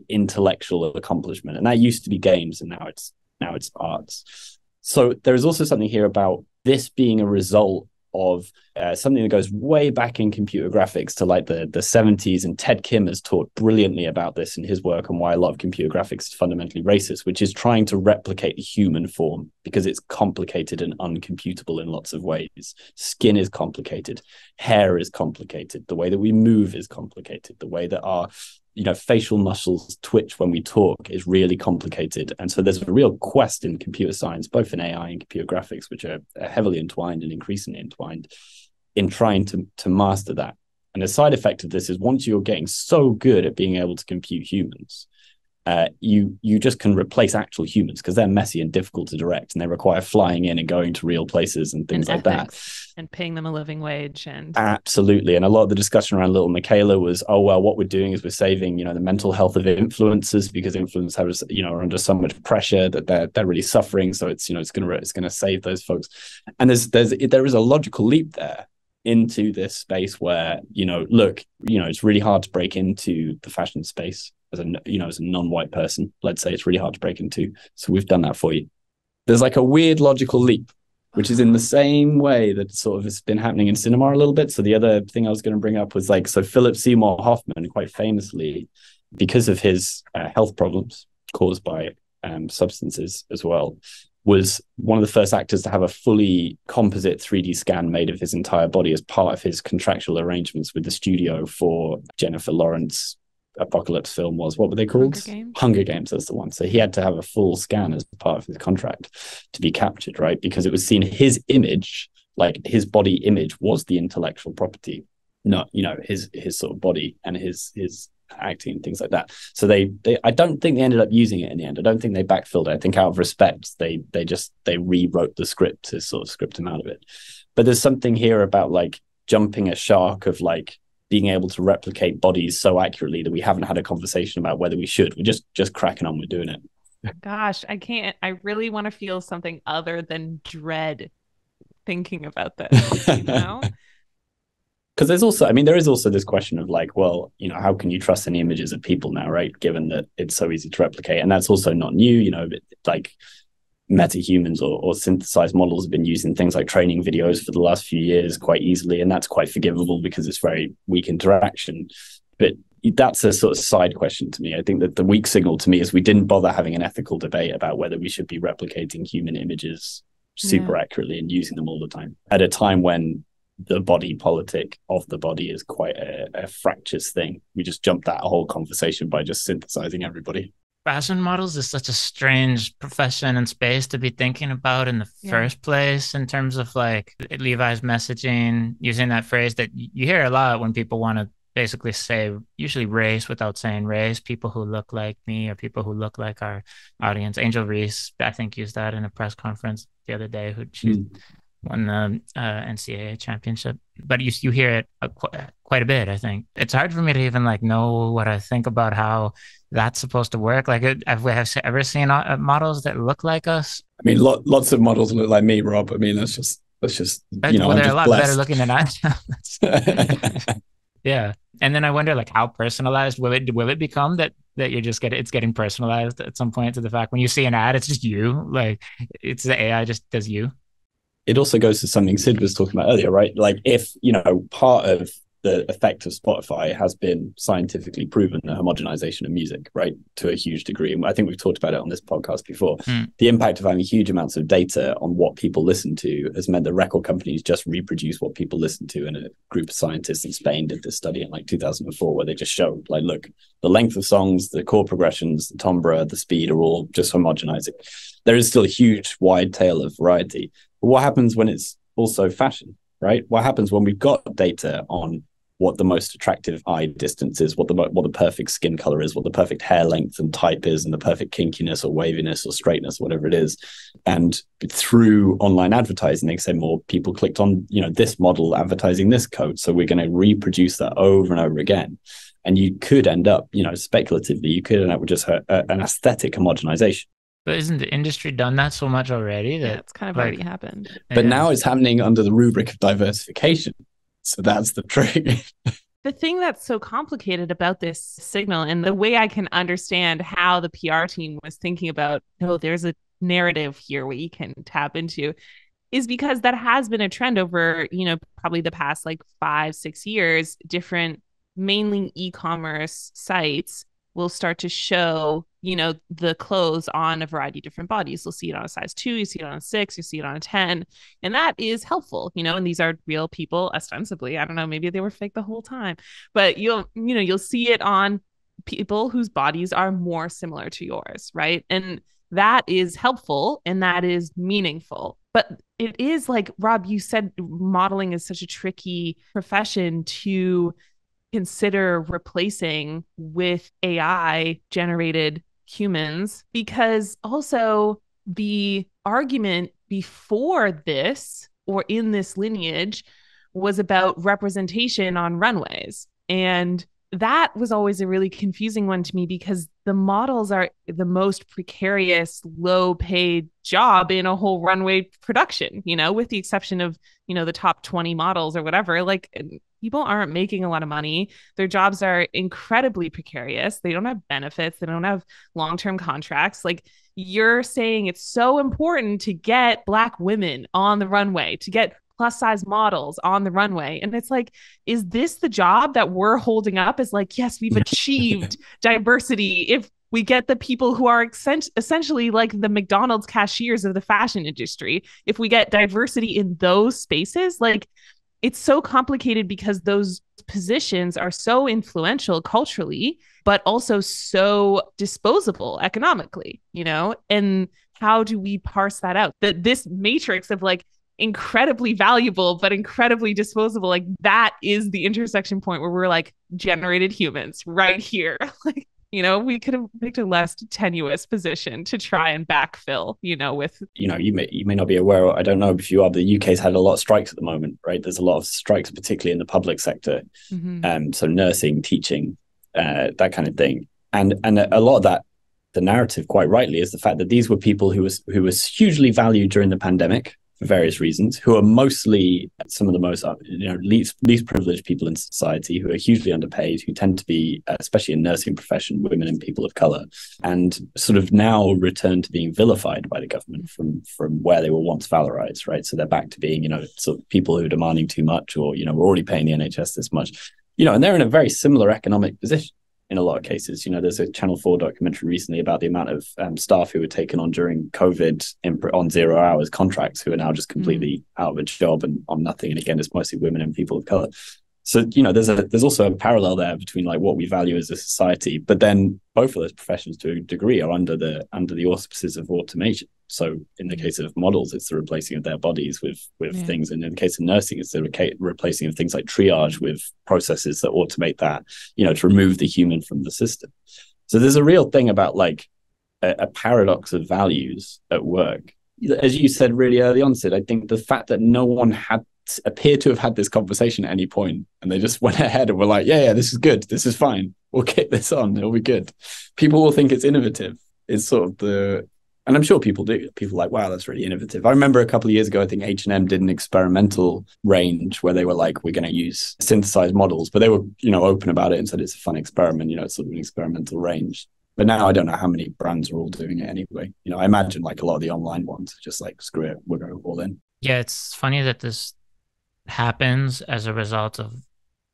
S5: intellectual accomplishment. And that used to be games, and now it's arts. So there is also something here about this being a result of something that goes way back in computer graphics to like the 70s. And Ted Kim has taught brilliantly about this in his work on why a lot of computer graphics is fundamentally racist, which is trying to replicate the human form because it's complicated and uncomputable in lots of ways. Skin is complicated. Hair is complicated. The way that we move is complicated. The way that our facial muscles twitch when we talk is really complicated. And so there's a real quest in computer science, both in AI and computer graphics, which are heavily entwined and increasingly entwined, in trying to master that. And the side effect of this is, once you're getting so good at being able to compute humans, you just can replace actual humans, because they're messy and difficult to direct, and they require flying in and going to real places and things like that,
S1: and paying them a living wage. And
S5: absolutely. And a lot of the discussion around Little Michaela was, oh well, what we're doing is we're saving the mental health of influencers, because influencers are under so much pressure that they're really suffering, so it's gonna save those folks. And there is a logical leap there into this space where it's really hard to break into the fashion space as a non-white person. Let's say it's really hard to break into, so we've done that for you. There's like a weird logical leap, which is in the same way that sort of has been happening in cinema a little bit. So the other thing I was going to bring up was so Philip Seymour Hoffman, quite famously, because of his health problems caused by substances as well, was one of the first actors to have a fully composite 3D scan made of his entire body as part of his contractual arrangements with the studio for Jennifer Lawrence apocalypse film. What were they called? Hunger Games, that's the one. So he had to have a full scan as part of his contract to be captured, right? Because it was seen his image, like his body image, was the intellectual property, not his sort of body and his acting and things like that. So they I don't think they ended up using it in the end. I don't think they backfilled it. I think out of respect they rewrote the script to sort of script him out of it. But there's something here about jumping a shark of being able to replicate bodies so accurately that we haven't had a conversation about whether we should. We're just cracking on with doing it.
S1: Gosh, I can't. I really want to feel something other than dread thinking about this, you know?
S5: Because there is also this question of like, well, how can you trust any images of people now, right? Given that it's so easy to replicate. And that's also not new, like metahumans or synthesized models have been using things like training videos for the last few years quite easily. And that's quite forgivable because it's very weak interaction. But that's a sort of side question to me. I think that the weak signal to me is we didn't bother having an ethical debate about whether we should be replicating human images super accurately and using them all the time at a time when the body politic of the body is quite a fractious thing. We just jumped that whole conversation by just synthesizing everybody.
S2: Fashion models is such a strange profession and space to be thinking about in the first place, in terms of like Levi's messaging, using that phrase that you hear a lot when people want to basically say usually race without saying race, people who look like me or people who look like our audience. Angel Reese, I think, used that in a press conference the other day, she won the NCAA championship. But you hear it quite a bit, I think. It's hard for me to even like know what I think about how that's supposed to work. Like, have we ever seen models that look like us?
S5: I mean, lots of models look like me, Rob. I mean, that's just
S2: well, they're a lot better looking than I am. Yeah. And then I wonder, like, how personalized will it become that you just it's getting personalized at some point to the fact when you see an ad, it's just you, like it's the AI just does you.
S5: It also goes to something Sid was talking about earlier, right? Like if, part of the effect of Spotify has been scientifically proven, the homogenization of music, right? To a huge degree. And I think we've talked about it on this podcast before. The impact of having huge amounts of data on what people listen to has meant that record companies just reproduce what people listen to. And a group of scientists in Spain did this study in like 2004, where they just showed like, look, the length of songs, the chord progressions, the timbre, the speed are all just homogenizing. There is still a huge wide tail of variety. But what happens when it's also fashion, right? What happens when we've got data on what the most attractive eye distance is, what the perfect skin color is, what the perfect hair length and type is, and the perfect kinkiness or waviness or straightness, whatever it is. And through online advertising, they say more people clicked on, this model advertising this code. So we're going to reproduce that over and over again. And you could end up, speculatively, you could end up with just an aesthetic homogenization.
S2: But isn't the industry done that so much already? That
S1: it's kind of already happened.
S5: But now it's happening under the rubric of diversification. So that's the trick.
S1: The thing that's so complicated about this signal, and the way I can understand how the PR team was thinking about, there's a narrative here we can tap into, is because that has been a trend over, probably the past like 5-6 years. Different, mainly e-commerce sites will start to show, the clothes on a variety of different bodies. You'll see it on a size 2, you see it on a 6, you see it on a 10. And that is helpful, and these are real people ostensibly. I don't know, maybe they were fake the whole time, but you'll see it on people whose bodies are more similar to yours, right? And that is helpful and that is meaningful. But it is like, Rob, you said modeling is such a tricky profession to consider replacing with AI generated humans, because also the argument before this or in this lineage was about representation on runways. And that was always a really confusing one to me, because the models are the most precarious, low paid job in a whole runway production, with the exception of, the top 20 models or whatever. Like, people aren't making a lot of money. Their jobs are incredibly precarious. They don't have benefits. They don't have long-term contracts. Like, you're saying it's so important to get Black women on the runway, to get plus size models on the runway. And it's like, is this the job that we're holding up as like, yes, we've achieved diversity if we get the people who are essentially like the McDonald's cashiers of the fashion industry? If we get diversity in those spaces, like, it's so complicated because those positions are so influential culturally, but also so disposable economically, and how do we parse that out? That this matrix of like incredibly valuable, but incredibly disposable, like that is the intersection point where we're like generated humans right here. Like, We could have picked a less tenuous position to try and backfill, with.
S5: You may not be aware, or I don't know if you are, but the UK's had a lot of strikes at the moment, right? There's a lot of strikes, particularly in the public sector. So nursing, teaching, that kind of thing. And a lot of that, the narrative, quite rightly, is the fact that these were people who was hugely valued during the pandemic for various reasons, who are mostly some of the most least privileged people in society, who are hugely underpaid, who tend to be, especially in nursing profession, women and people of color, and sort of now return to being vilified by the government from where they were once valorized, right? So they're back to being, sort of people who are demanding too much, or, we're already paying the NHS this much, and they're in a very similar economic position. In a lot of cases, there's a Channel 4 documentary recently about the amount of staff who were taken on during COVID on 0 hours contracts, who are now just completely out of a job and on nothing. And again, it's mostly women and people of color. So, there's also a parallel there between like what we value as a society, but then both of those professions to a degree are under the auspices of automation. So in the case of models, it's the replacing of their bodies with things. And in the case of nursing, it's the replacing of things like triage with processes that automate that, to remove the human from the system. So there's a real thing about like a paradox of values at work. As you said really early on, Sid, I think the fact that no one appeared to have had this conversation at any point, and they just went ahead and were like, yeah, this is good. This is fine. We'll kick this on. It'll be good. People will think it's innovative. It's sort of and I'm sure people do. People are like, wow, that's really innovative. I remember a couple of years ago, I think H&M did an experimental range where they were like, we're going to use synthesized models, but they were, open about it and said it's a fun experiment, it's sort of an experimental range. But now I don't know how many brands are all doing it anyway. I imagine like a lot of the online ones are just like, screw it, we're going all in.
S2: Yeah, it's funny that this happens as a result of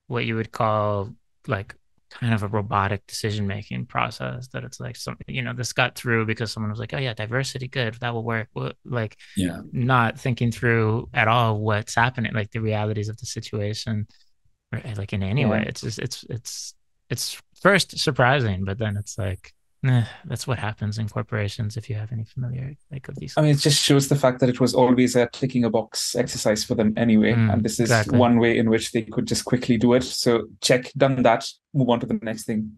S2: what you would call like kind of a robotic decision-making process, that it's like something, this got through because someone was like, oh yeah, diversity, good, that will work. Like, not thinking through at all what's happening, like the realities of the situation, like in any way. It's just, it's first surprising, but then it's like, that's what happens in corporations if you have any familiarity of these.
S4: I mean, it just shows the fact that it was always a ticking a box exercise for them anyway. And this is one way in which they could just quickly do it. So check, done that, move on to the next thing.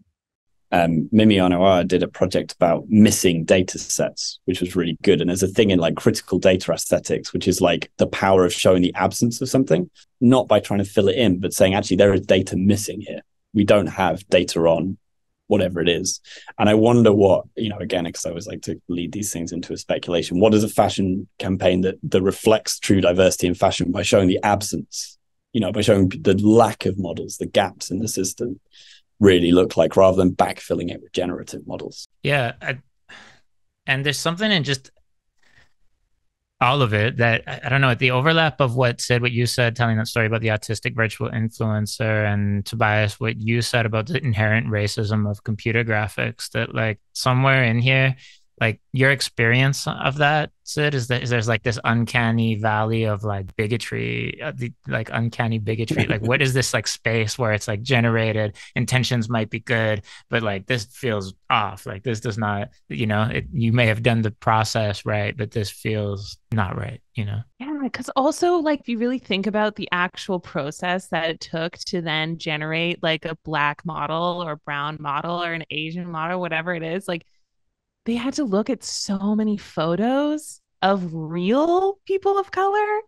S5: Mimi Onoa did a project about missing data sets, which was really good. And there's a thing in like critical data aesthetics, which is like the power of showing the absence of something, not by trying to fill it in, but saying, actually, there is data missing here. We don't have data on whatever it is. And I wonder what, again, because I always like to lead these things into a speculation, what is a fashion campaign that reflects true diversity in fashion by showing the absence, by showing the lack of models, the gaps in the system really look like, rather than backfilling it with generative models.
S2: Yeah. And there's something in just all of it that I don't know, the overlap of what you said, telling that story about the autistic virtual influencer, and Tobias, what you said about the inherent racism of computer graphics, that like somewhere in here, like your experience of that, Sid, is there's like this uncanny valley of like bigotry, like uncanny bigotry. Like what is this like space where it's like generated, intentions might be good, but like this feels off. Like this does not, you may have done the process right, but this feels not right, Yeah,
S1: because also like if you really think about the actual process that it took to then generate like a black model or brown model or an Asian model, whatever it is, like they had to look at so many photos of real people of color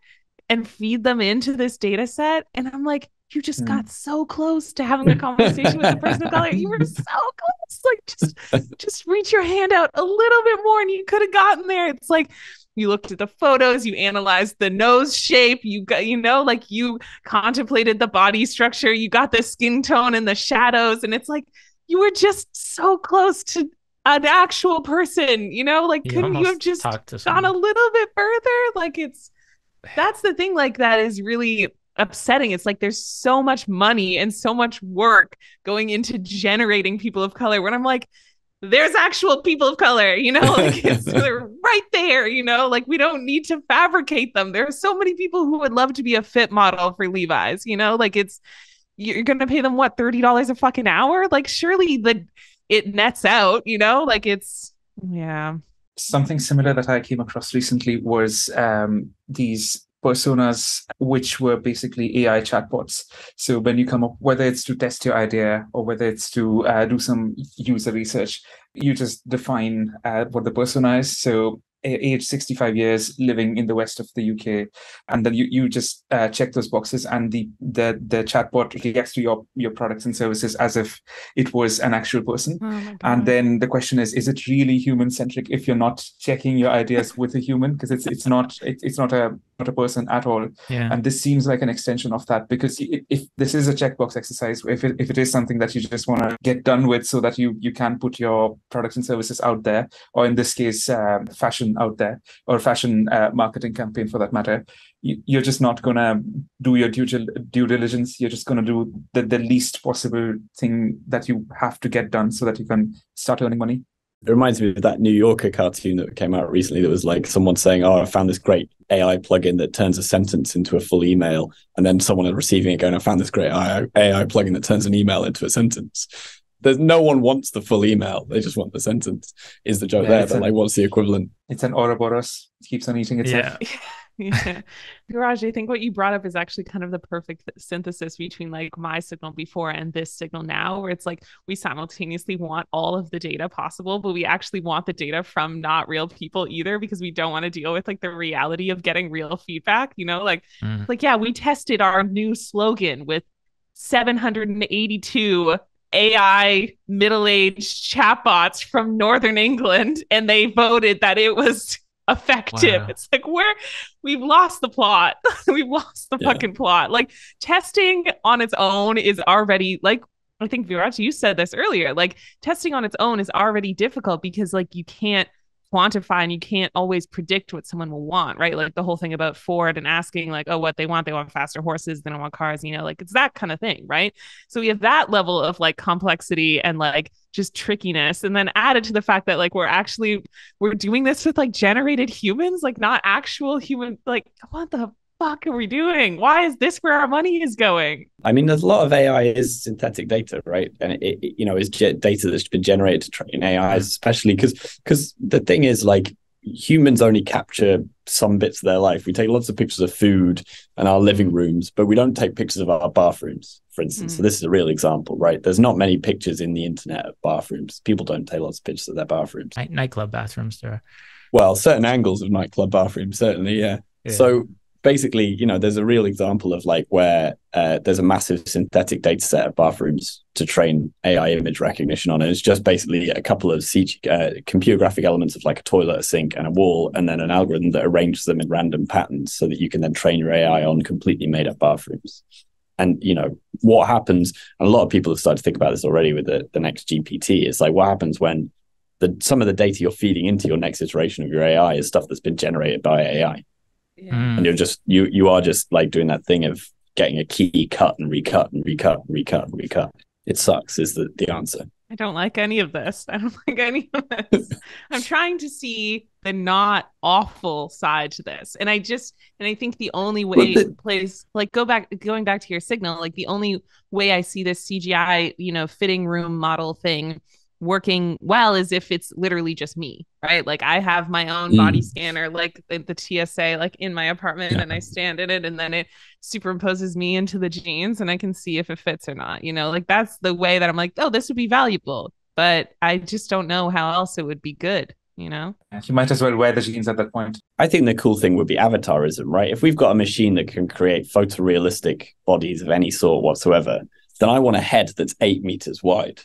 S1: and feed them into this data set. And I'm like, you just got so close to having a conversation with a person of color. You were so close. Like just reach your hand out a little bit more and you could have gotten there. It's like you looked at the photos, you analyzed the nose shape, you got, like you contemplated the body structure, you got the skin tone and the shadows. And it's like, you were just so close to an actual person, like couldn't you have just gone a little bit further? Like that's the thing, like that is really upsetting. It's like there's so much money and so much work going into generating people of color when I'm like, there's actual people of color, like they're right there, like we don't need to fabricate them. There are so many people who would love to be a fit model for Levi's, like you're gonna pay them what, $30 a fucking hour? Like surely it nets out, like yeah.
S4: Something similar that I came across recently was these personas which were basically AI chatbots. So when you come up, whether it's to test your idea or whether it's to do some user research, you just define what the persona is. So age 65 years, living in the west of the UK, and then you just check those boxes, and the chatbot reacts to your products and services as if it was an actual person.
S1: Oh my God.
S4: And then the question is it really human centric if you're not checking your ideas with a human? Because it's not a person at all.
S2: Yeah.
S4: And this seems like an extension of that, because if this is a checkbox exercise, if it is something that you just want to get done with so that you can put your products and services out there, or in this case fashion out there, or fashion marketing campaign for that matter, you're just not going to do your due diligence. You're just going to do the least possible thing that you have to get done so that you can start earning money.
S5: It reminds me of that New Yorker cartoon that came out recently that was like someone saying, oh, I found this great AI plugin that turns a sentence into a full email. And then someone receiving it going, I found this great AI plugin that turns an email into a sentence. There's no one wants the full email. They just want the sentence, is the joke there. But like, what's the equivalent?
S4: It's an Ouroboros. It keeps on eating itself.
S1: Yeah. Yeah. Viraj, I think what you brought up is actually kind of the perfect synthesis between like my signal before and this signal now, where it's like we simultaneously want all of the data possible, but we actually want the data from not real people either, because we don't want to deal with like the reality of getting real feedback, you know, like yeah, we tested our new slogan with 782 AI middle-aged chatbots from Northern England, and they voted that it was effective. Wow. It's like we've lost the plot. We've lost the fucking plot. Like testing on its own is already, like, I think Viraj, you said this earlier, like testing on its own is already difficult because like you can't quantify and you can't always predict what someone will want, right? Like the whole thing about Ford and asking like, oh, what they want faster horses, they don't want cars, you know, like it's that kind of thing, right? So we have that level of like complexity and like just trickiness, and then added to the fact that like we're doing this with like generated humans, like not actual human. Like what the fuck are we doing? Why is this where our money is going?
S5: I mean, there's a lot of AI is synthetic data, right? And it you know, is data that's been generated to train AIs, especially because the thing is like humans only capture some bits of their life. We take lots of pictures of food and our living rooms, but we don't take pictures of our bathrooms, for instance. So this is a real example, right? There's not many pictures in the internet of bathrooms. People don't take lots of pictures of their bathrooms.
S2: Nightclub bathrooms, there are.
S5: Well, certain angles of nightclub bathrooms, certainly, yeah. So basically, you know, there's a real example of like where there's a massive synthetic data set of bathrooms to train AI image recognition on. And it's just basically a couple of computer graphic elements of like a toilet, a sink, and a wall, and then an algorithm that arranges them in random patterns so that you can then train your AI on completely made up bathrooms. And, you know, what happens, and a lot of people have started to think about this already with the next GPT, is like what happens when some of the data you're feeding into your next iteration of your AI is stuff that's been generated by AI. And you're just you are just like doing that thing of getting a key cut and recut and recut and recut and recut. It sucks is the answer.
S1: I don't like any of this. I don't like any of this. I'm trying to see the not awful side to this. And I think the only way plays like going back to your signal, like the only way I see this CGI, you know, fitting room model thing working well is if it's literally just me, right? Like I have my own body scanner, like the TSA, like in my apartment, and I stand in it, and then it superimposes me into the jeans, and I can see if it fits or not. You know, like that's the way that I'm like, oh, this would be valuable, but I just don't know how else it would be good. You know,
S4: you might as well wear the jeans at that point.
S5: I think the cool thing would be avatarism, right? If we've got a machine that can create photorealistic bodies of any sort whatsoever, then I want a head that's 8 meters wide.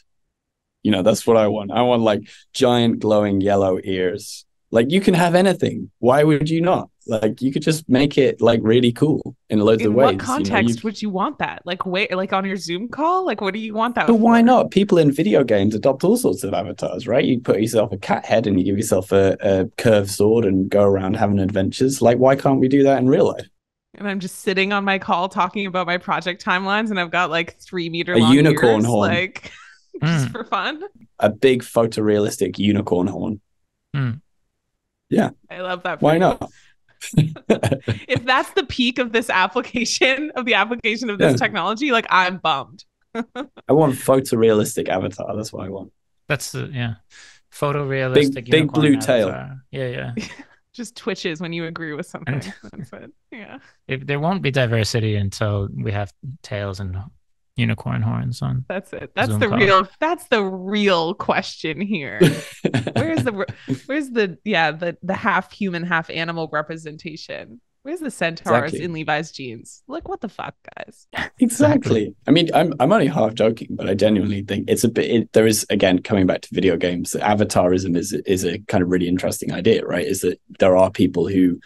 S5: You know, that's what I want. I want like giant glowing yellow ears. Like you can have anything. Why would you not? Like you could just make it like really cool in loads of ways.
S1: In what context would you want that? Like like on your Zoom call? Like what do you want that
S5: for? But why not? People in video games adopt all sorts of avatars, right? You put yourself a cat head and you give yourself a curved sword and go around having adventures. Like why can't we do that in real life?
S1: And I'm just sitting on my call talking about my project timelines, and I've got like 3 meter long
S5: unicorn
S1: ears,
S5: horn.
S1: like just for fun.
S5: A big photorealistic unicorn horn. Yeah.
S1: I love that.
S5: Why not?
S1: If that's the peak of this application, of this technology, like I'm bummed.
S5: I want photorealistic avatar. That's what I want.
S2: That's photorealistic
S5: big blue
S2: avatar.
S5: tail.
S2: Yeah.
S1: Just twitches when you agree with something. That's it. Yeah.
S2: There won't be diversity until we have tails and unicorn horns on.
S1: That's it. That's
S2: Zoom
S1: the
S2: calls.
S1: real question here. Where's the half human, half animal representation? Where's the centaurs
S5: Exactly.
S1: in Levi's jeans? Like, what the fuck, guys?
S5: Exactly. I mean, I'm only half joking, but I genuinely think it's a bit. There is, again, coming back to video games, avatarism is a kind of really interesting idea, right? Is that there are people who,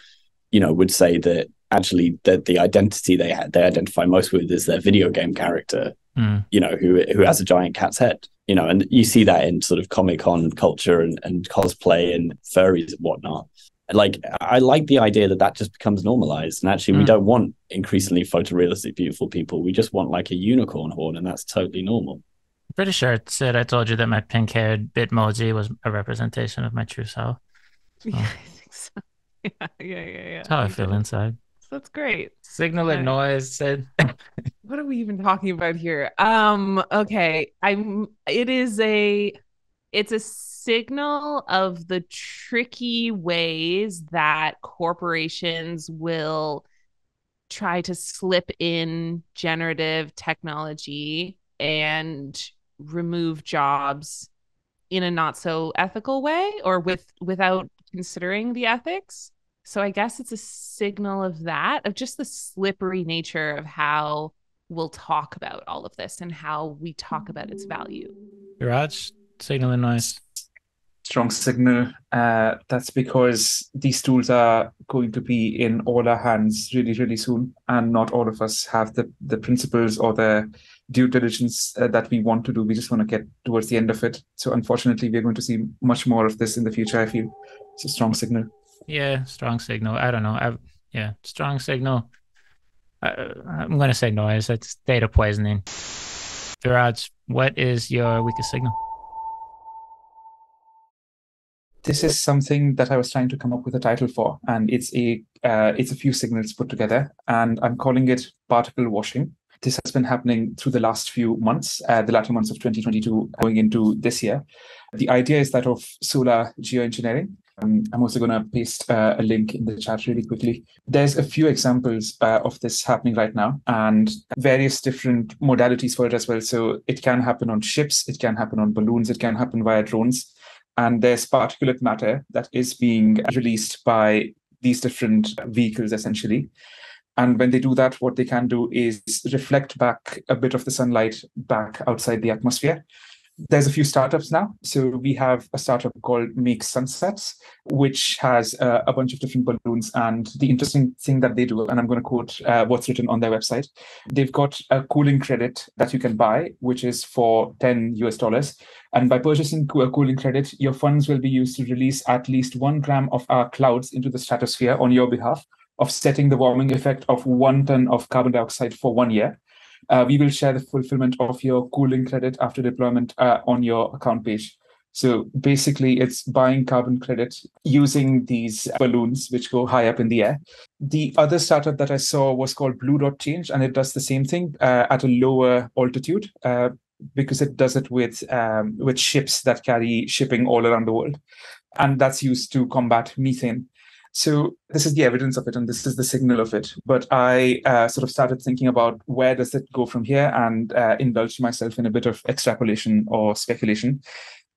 S5: would say that actually that the identity they identify most with is their video game character, who has a giant cat's head, and you see that in sort of Comic-Con culture and cosplay and furries and whatnot. Like, I like the idea that just becomes normalized, and actually we don't want increasingly photorealistic beautiful people. We just want like a unicorn horn, and that's totally normal.
S2: Pretty sure it said I told you that my pink-haired Bitmoji was a representation of my true self. So.
S1: Yeah, I think so. Yeah.
S2: That's how I feel inside.
S1: So that's great.
S2: Signal and noise said.
S1: What are we even talking about here? Okay. It's a signal of the tricky ways that corporations will try to slip in generative technology and remove jobs in a not so ethical way, or without considering the ethics. So I guess it's a signal of that, of just the slippery nature of how we'll talk about all of this and how we talk about its value.
S2: Viraj, signal and noise.
S4: Strong signal. That's because these tools are going to be in all our hands really, really soon, and not all of us have the principles or the due diligence that we want to do. We just want to get towards the end of it. So unfortunately, we're going to see much more of this in the future, I feel. It's a strong signal.
S2: Yeah, strong signal. I don't know. Strong signal. I'm going to say noise. It's data poisoning. Viraj, what is your weakest signal?
S4: This is something that I was trying to come up with a title for, and it's a few signals put together, and I'm calling it particle washing. This has been happening through the last few months, the latter months of 2022 going into this year. The idea is that of solar geoengineering. I'm also going to paste a link in the chat really quickly. There's a few examples of this happening right now, and various different modalities for it as well. So it can happen on ships, it can happen on balloons, it can happen via drones. And there's particulate matter that is being released by these different vehicles, essentially. And when they do that, what they can do is reflect back a bit of the sunlight back outside the atmosphere. There's a few startups now. So we have a startup called Make Sunsets, which has a bunch of different balloons. And the interesting thing that they do, and I'm going to quote what's written on their website, they've got a cooling credit that you can buy, which is for $10. And by purchasing a cooling credit, your funds will be used to release at least 1 gram of our clouds into the stratosphere on your behalf, offsetting the warming effect of 1 ton of carbon dioxide for 1 year. We will share the fulfillment of your cooling credit after deployment on your account page. So basically, it's buying carbon credit using these balloons, which go high up in the air. The other startup that I saw was called Blue Dot Change, and it does the same thing at a lower altitude because it does it with ships that carry shipping all around the world. And that's used to combat methane. So this is the evidence of it, and this is the signal of it. But I sort of started thinking about where does it go from here, and indulged myself in a bit of extrapolation or speculation.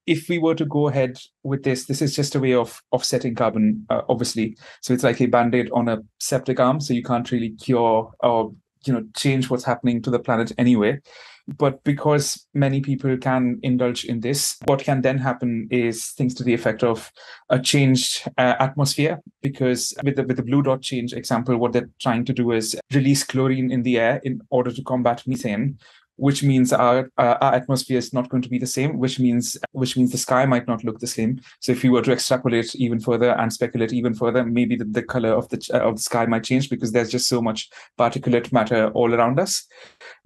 S4: If we were to go ahead with this is just a way of offsetting carbon, obviously. So it's like a Band-Aid on a septic arm, so you can't really cure or change what's happening to the planet anyway. But because many people can indulge in this, what can then happen is things to the effect of a changed atmosphere. Because with the Blue Dot Change example, what they're trying to do is release chlorine in the air in order to combat methane, which means our atmosphere is not going to be the same, which means the sky might not look the same. So if we were to extrapolate even further and speculate even further, maybe the color of the sky might change because there's just so much particulate matter all around us.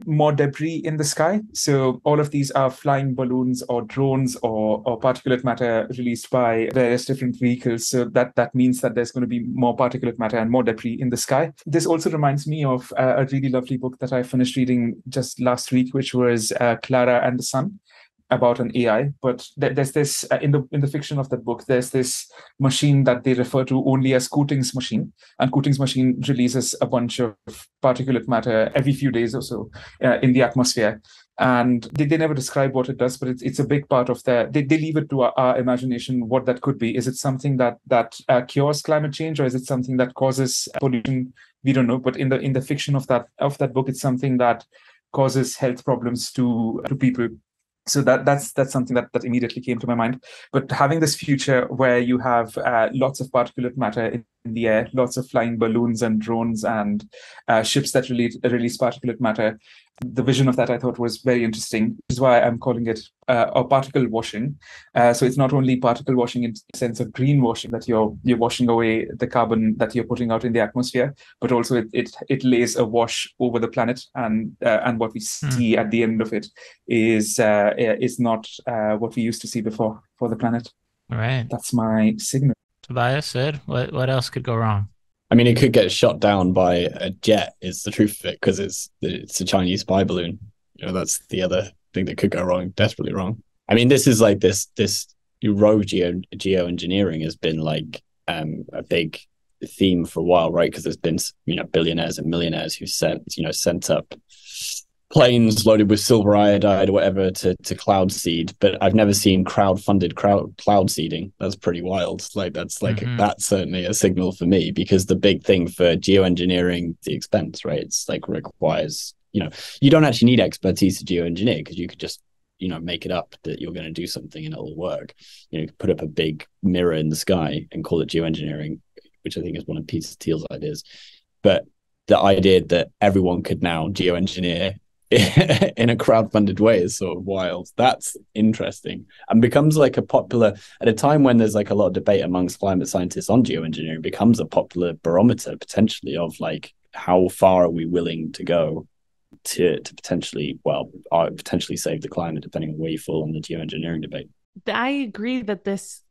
S4: More debris in the sky. So all of these are flying balloons or drones or particulate matter released by various different vehicles. So that means that there's going to be more particulate matter and more debris in the sky. This also reminds me of a really lovely book that I finished reading just last week, which was Clara and the Sun. about an AI, but there's this in the fiction of that book. There's this machine that they refer to only as Coating's machine, and Coating's machine releases a bunch of particulate matter every few days or so in the atmosphere. And they never describe what it does, but it's a big part of their. They leave it to our imagination what that could be. Is it something that cures climate change, or is it something that causes pollution? We don't know. But in the fiction of that book, it's something that causes health problems to people. So that's something that immediately came to my mind. But having this future where you have lots of particulate matter in the air, lots of flying balloons and drones and ships that release particulate matter, the vision of that I thought was very interesting, which is why I'm calling it particle washing. So it's not only particle washing in the sense of greenwashing, that you're washing away the carbon that you're putting out in the atmosphere, but also it lays a wash over the planet, and what we see at the end of it is not what we used to see before for the planet.
S2: All right.
S4: That's my signal.
S2: Tobias said, what else could go wrong?
S5: I mean, it could get shot down by a jet, is the truth of it, because it's a Chinese spy balloon. That's the other thing that could go wrong, desperately wrong. I mean, this is like this rogue geoengineering has been like a big theme for a while, right? Because there's been billionaires and millionaires who sent up planes loaded with silver iodide or whatever to cloud seed, but I've never seen crowd-funded cloud seeding. That's pretty wild. That's certainly a signal for me, because the big thing for geoengineering, the expense, right? It's like requires, you don't actually need expertise to geoengineer, because you could just make it up that you're going to do something and it'll work. You could put up a big mirror in the sky and call it geoengineering, which I think is one of Peter Thiel's ideas. But the idea that everyone could now geoengineer in a crowd-funded way is sort of wild. That's interesting, and becomes like a popular, at a time when there's like a lot of debate amongst climate scientists on geoengineering, becomes a popular barometer potentially of like how far are we willing to go to potentially save the climate, depending on where you fall on the geoengineering debate.
S1: I agree that this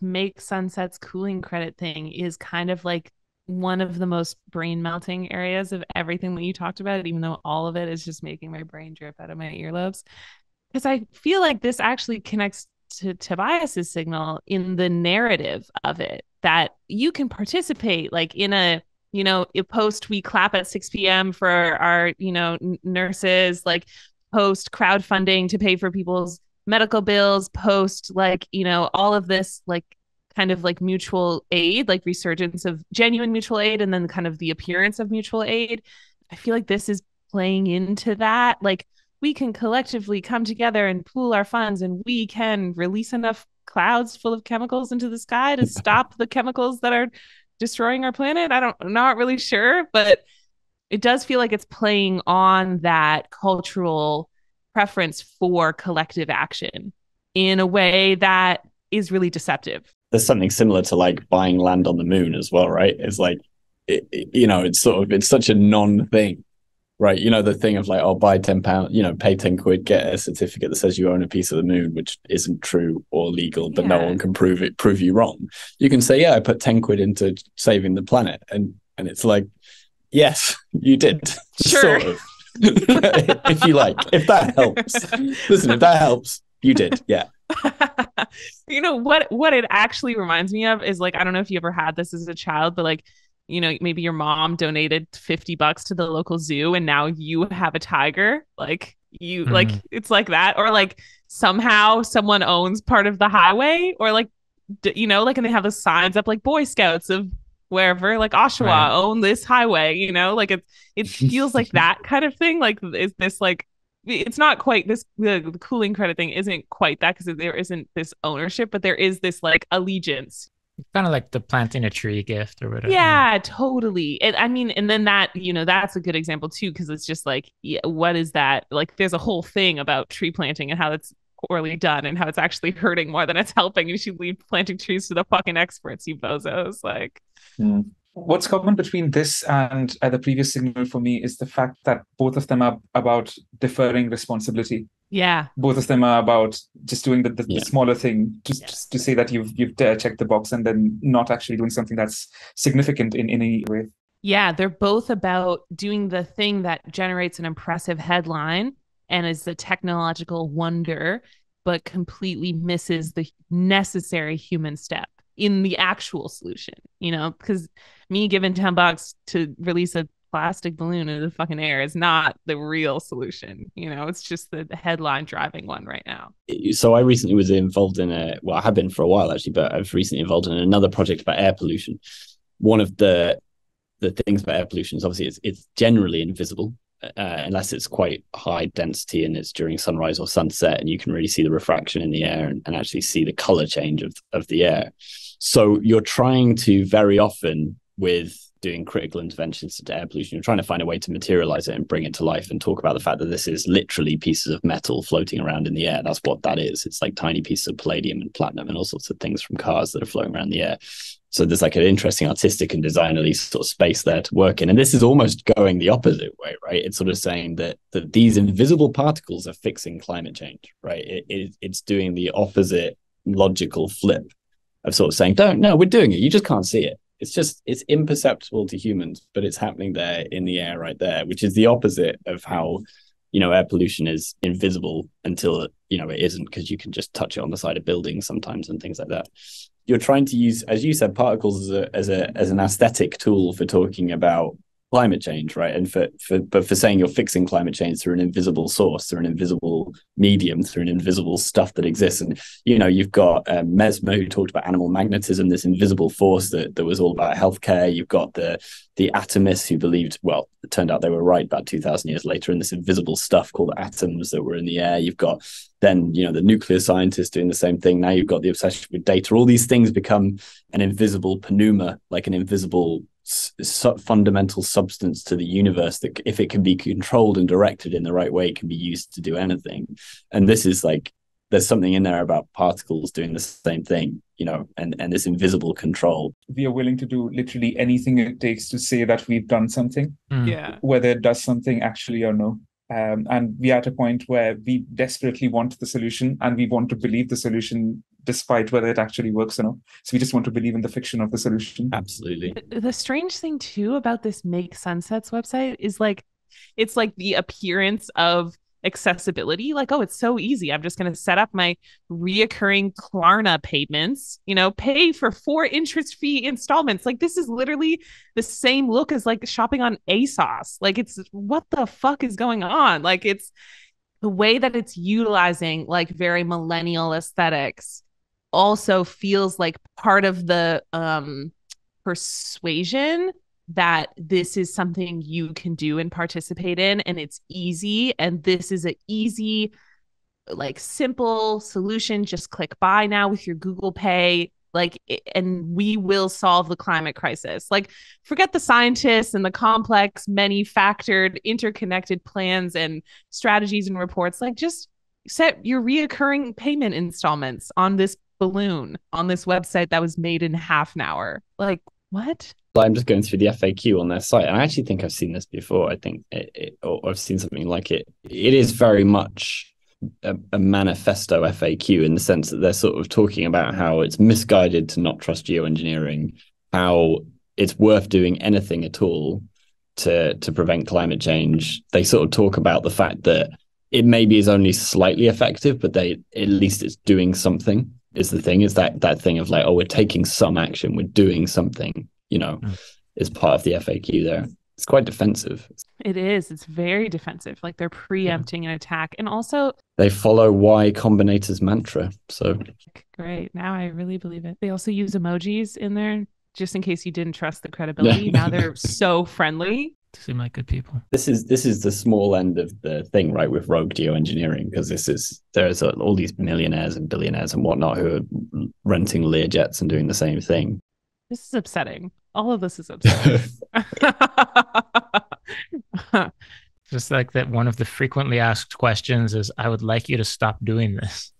S1: make sunsets cooling credit thing is kind of like one of the most brain melting areas of everything that you talked about, even though all of it is just making my brain drip out of my earlobes. Because I feel like this actually connects to Tobias's signal in the narrative of it, that you can participate like in a post we clap at 6 p.m. for our nurses, like post crowdfunding to pay for people's medical bills, post all of this like kind of like mutual aid, like resurgence of genuine mutual aid, and then kind of the appearance of mutual aid. I feel like this is playing into that. Like, we can collectively come together and pool our funds, and we can release enough clouds full of chemicals into the sky to stop the chemicals that are destroying our planet. I'm not really sure, but it does feel like it's playing on that cultural preference for collective action in a way that is really deceptive.
S5: There's something similar to like buying land on the moon as well, right? It's like, it's such a non-thing, right? The thing of like, buy £10, pay 10 quid, get a certificate that says you own a piece of the moon, which isn't true or legal, but no one can prove you wrong. You can say, I put 10 quid into saving the planet. And it's like, yes, you did.
S1: Sure.
S5: Sort of. If you like, if that helps. Listen, if that helps, you did. Yeah.
S1: What it actually reminds me of is like, I don't know if you ever had this as a child, but like, maybe your mom donated $50 to the local zoo and now you have a tiger. Like like it's like that, or like somehow someone owns part of the highway, or like, like, and they have the signs up like Boy Scouts of wherever, like Oshawa own this highway, like it feels like that kind of thing. Like, is this like, it's not quite this, the cooling credit thing isn't quite that, because there isn't this ownership, but there is this like allegiance.
S2: Kind of like the planting a tree gift or whatever.
S1: Yeah, totally. And then that, that's a good example too, because it's just like, what is that? Like, there's a whole thing about tree planting and how it's poorly done and how it's actually hurting more than it's helping. You should leave planting trees to the fucking experts, you bozos. Like,
S4: What's common between this and the previous signal for me is the fact that both of them are about deferring responsibility.
S1: Yeah.
S4: Both of them are about just doing the smaller thing, just to say that you've checked the box, and then not actually doing something that's significant in any way.
S1: Yeah, they're both about doing the thing that generates an impressive headline and is the technological wonder, but completely misses the necessary human step in the actual solution, because me giving $10 to release a plastic balloon in the fucking air is not the real solution. It's just the headline driving one right now.
S5: So I recently was involved in I have been for a while actually, but I was recently involved in another project about air pollution. One of the things about air pollution is obviously it's generally invisible unless it's quite high density and it's during sunrise or sunset, and you can really see the refraction in the air and actually see the color change of the air. So you're trying to very often with doing critical interventions to air pollution, you're trying to find a way to materialize it and bring it to life and talk about the fact that this is literally pieces of metal floating around in the air. That's what that is. It's like tiny pieces of palladium and platinum and all sorts of things from cars that are floating around the air. So there's like an interesting artistic and designerly sort of space there to work in. And this is almost going the opposite way, right? It's sort of saying that these invisible particles are fixing climate change, right? It's doing the opposite logical flip of sort of saying, no, we're doing it. You just can't see it. It's imperceptible to humans, but it's happening there in the air right there, which is the opposite of how, air pollution is invisible until, it isn't, because you can just touch it on the side of buildings sometimes and things like that. You're trying to use, as you said, particles as an aesthetic tool for talking about climate change, right? And for saying you're fixing climate change through an invisible source, through an invisible medium, through an invisible stuff that exists. And you've got Mesmer, who talked about animal magnetism, this invisible force that was all about healthcare. You've got the atomists who believed, well, it turned out they were right about 2,000 years later, in this invisible stuff called atoms that were in the air. You've got then the nuclear scientists doing the same thing. Now you've got the obsession with data. All these things become an invisible pneuma, like an invisible fundamental substance to the universe that, if it can be controlled and directed in the right way, can be used to do anything. And this is like, there's something in there about particles doing the same thing, and this invisible control.
S4: We are willing to do literally anything it takes to say that we've done something, whether it does something actually or no. And we are at a point where we desperately want the solution, and we want to believe the solution despite whether it actually works or not. So we just want to believe in the fiction of the solution.
S5: Absolutely.
S1: The strange thing too about this Make Sunsets website is it's like the appearance of accessibility. Like, oh, it's so easy. I'm just going to set up my reoccurring Klarna payments, pay for 4 interest-free installments. Like, this is literally the same look as like shopping on ASOS. Like, it's what the fuck is going on? Like, it's the way that it's utilizing like very millennial aesthetics also feels like part of the persuasion that this is something you can do and participate in, and it's easy, and this is an easy, like, simple solution. Just click buy now with your Google Pay, and we will solve the climate crisis. Like, forget the scientists and the complex, many factored, interconnected plans and strategies and reports. Like, just set your reoccurring payment installments on this balloon on this website that was made in half an hour. Like, what?
S5: I'm just going through the FAQ on their site, and I actually think I've seen this before. I think or I've seen something like it. It is very much a manifesto FAQ, in the sense that they're sort of talking about how it's misguided to not trust geoengineering, how it's worth doing anything at all to prevent climate change. They sort of talk about the fact that it maybe is only slightly effective, but at least it's doing something. Is the thing, is that thing of like, oh, we're taking some action, we're doing something, is part of the FAQ there. It's quite defensive.
S1: It is. It's very defensive. Like, they're preempting an attack. And also,
S5: they follow Y Combinator's mantra. So
S1: great. Now I really believe it. They also use emojis in there, just in case you didn't trust the credibility. Now they're so friendly.
S2: Seem like good people.
S5: This is the small end of the thing, right, with rogue geoengineering, because there's all these millionaires and billionaires and whatnot who are renting Learjets and doing the same thing.
S1: This is upsetting. All of this is upsetting.
S2: Just like that, one of the frequently asked questions is, I would like you to stop doing this.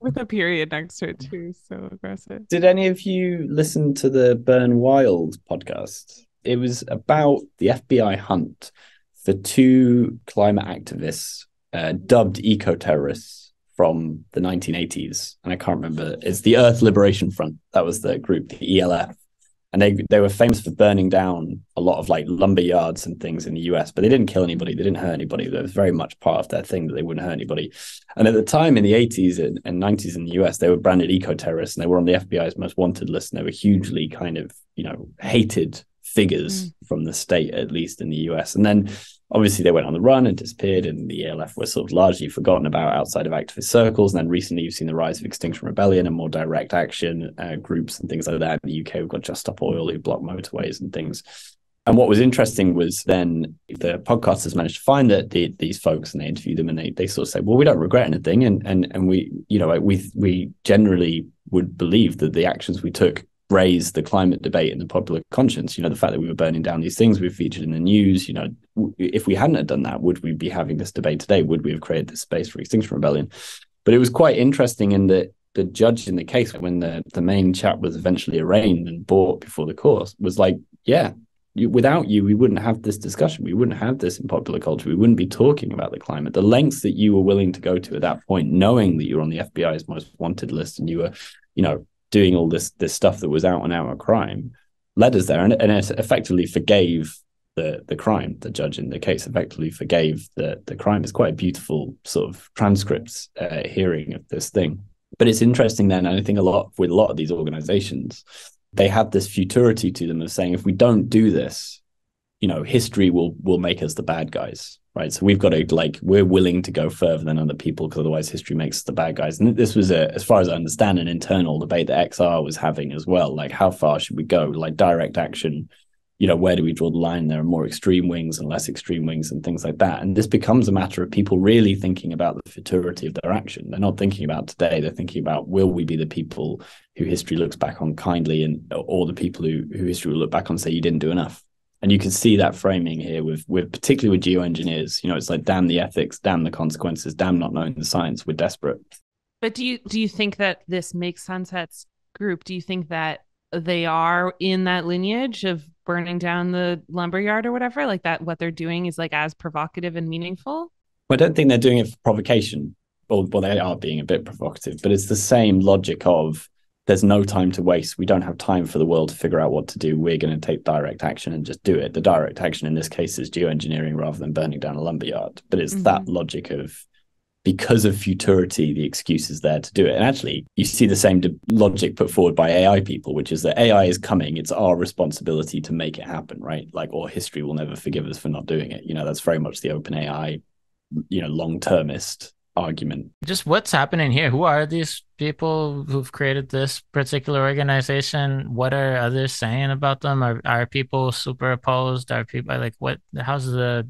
S1: With a period next to it too. So aggressive.
S5: Did any of you listen to the Burn Wild podcast? It was about the FBI hunt for 2 climate activists dubbed eco-terrorists from the 1980s. And I can't remember. It's the Earth Liberation Front. That was the group, the ELF. And they were famous for burning down a lot of like lumber yards and things in the US, but they didn't kill anybody. They didn't hurt anybody. That was very much part of their thing, that they wouldn't hurt anybody. And at the time in the 80s and 90s in the US, they were branded eco-terrorists, and they were on the FBI's most wanted list. And they were hugely kind of, hated figures from the state, at least in the US. And then obviously they went on the run and disappeared, and the ELF were sort of largely forgotten about outside of activist circles. And then recently you've seen the rise of Extinction Rebellion and more direct action groups and things like that. In the UK, we've got Just Stop Oil, who block motorways and things. And what was interesting was then the podcasters managed to find these folks, and they interviewed them, and they sort of say, well, we don't regret anything. And we generally would believe that the actions we took raised the climate debate in the popular conscience. The fact that we were burning down these things we've featured in the news, if we hadn't have done that, would we be having this debate today? Would we have created this space for Extinction Rebellion? But it was quite interesting in that the judge in the case, when the main chap was eventually arraigned and brought before the court, was like, yeah, without you, we wouldn't have this discussion. We wouldn't have this in popular culture. We wouldn't be talking about the climate. The lengths that you were willing to go to at that point, knowing that you were on the FBI's most wanted list and you were, doing all this stuff that was out and out a crime, led us there, and it effectively forgave the crime. The judge in the case effectively forgave the crime. It's quite a beautiful sort of transcripts hearing of this thing. But it's interesting then, and I think with a lot of these organizations, they have this futurity to them of saying, if we don't do this, history will make us the bad guys, right? So we've got to, we're willing to go further than other people, because otherwise history makes us the bad guys. And this was, as far as I understand, an internal debate that XR was having as well. Like, how far should we go? Like, direct action, where do we draw the line? There are more extreme wings and less extreme wings and things like that. And this becomes a matter of people really thinking about the futurity of their action. They're not thinking about today. They're thinking about, will we be the people who history looks back on kindly, or the people who history will look back on and say, you didn't do enough? And you can see that framing here with particularly with geoengineers. It's like, damn the ethics, damn the consequences, damn not knowing the science. We're desperate.
S1: But do you think that this makes Sunset's group? Do you think that they are in that lineage of burning down the lumberyard or whatever? Like, that what they're doing is like as provocative and meaningful?
S5: I don't think they're doing it for provocation. Well, they are being a bit provocative, but it's the same logic of, there's no time to waste. We don't have time for the world to figure out what to do. We're going to take direct action and just do it. The direct action in this case is geoengineering rather than burning down a lumberyard. But it's that logic of, because of futurity, the excuse is there to do it. And actually, you see the same logic put forward by AI people, which is that AI is coming. It's our responsibility to make it happen, right? Or history will never forgive us for not doing it. That's very much the open AI, long-termist argument.
S2: Just what's happening here? Who are these people who've created this particular organization? What are others saying about them? Are people super opposed? Are people like, what? How's the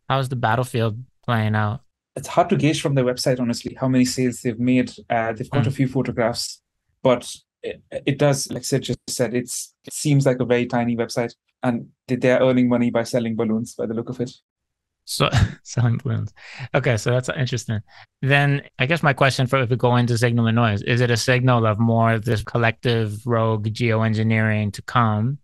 S2: battlefield playing out?
S4: It's hard to gauge from their website, honestly, how many sales they've made. They've got a few photographs, but it does, like Sid just said, it seems like a very tiny website, and they're earning money by selling balloons by the look of it.
S2: So selling balloons. Okay, so that's interesting. Then I guess my question if we go into signal and noise, is it a signal of more of this collective rogue geoengineering to come?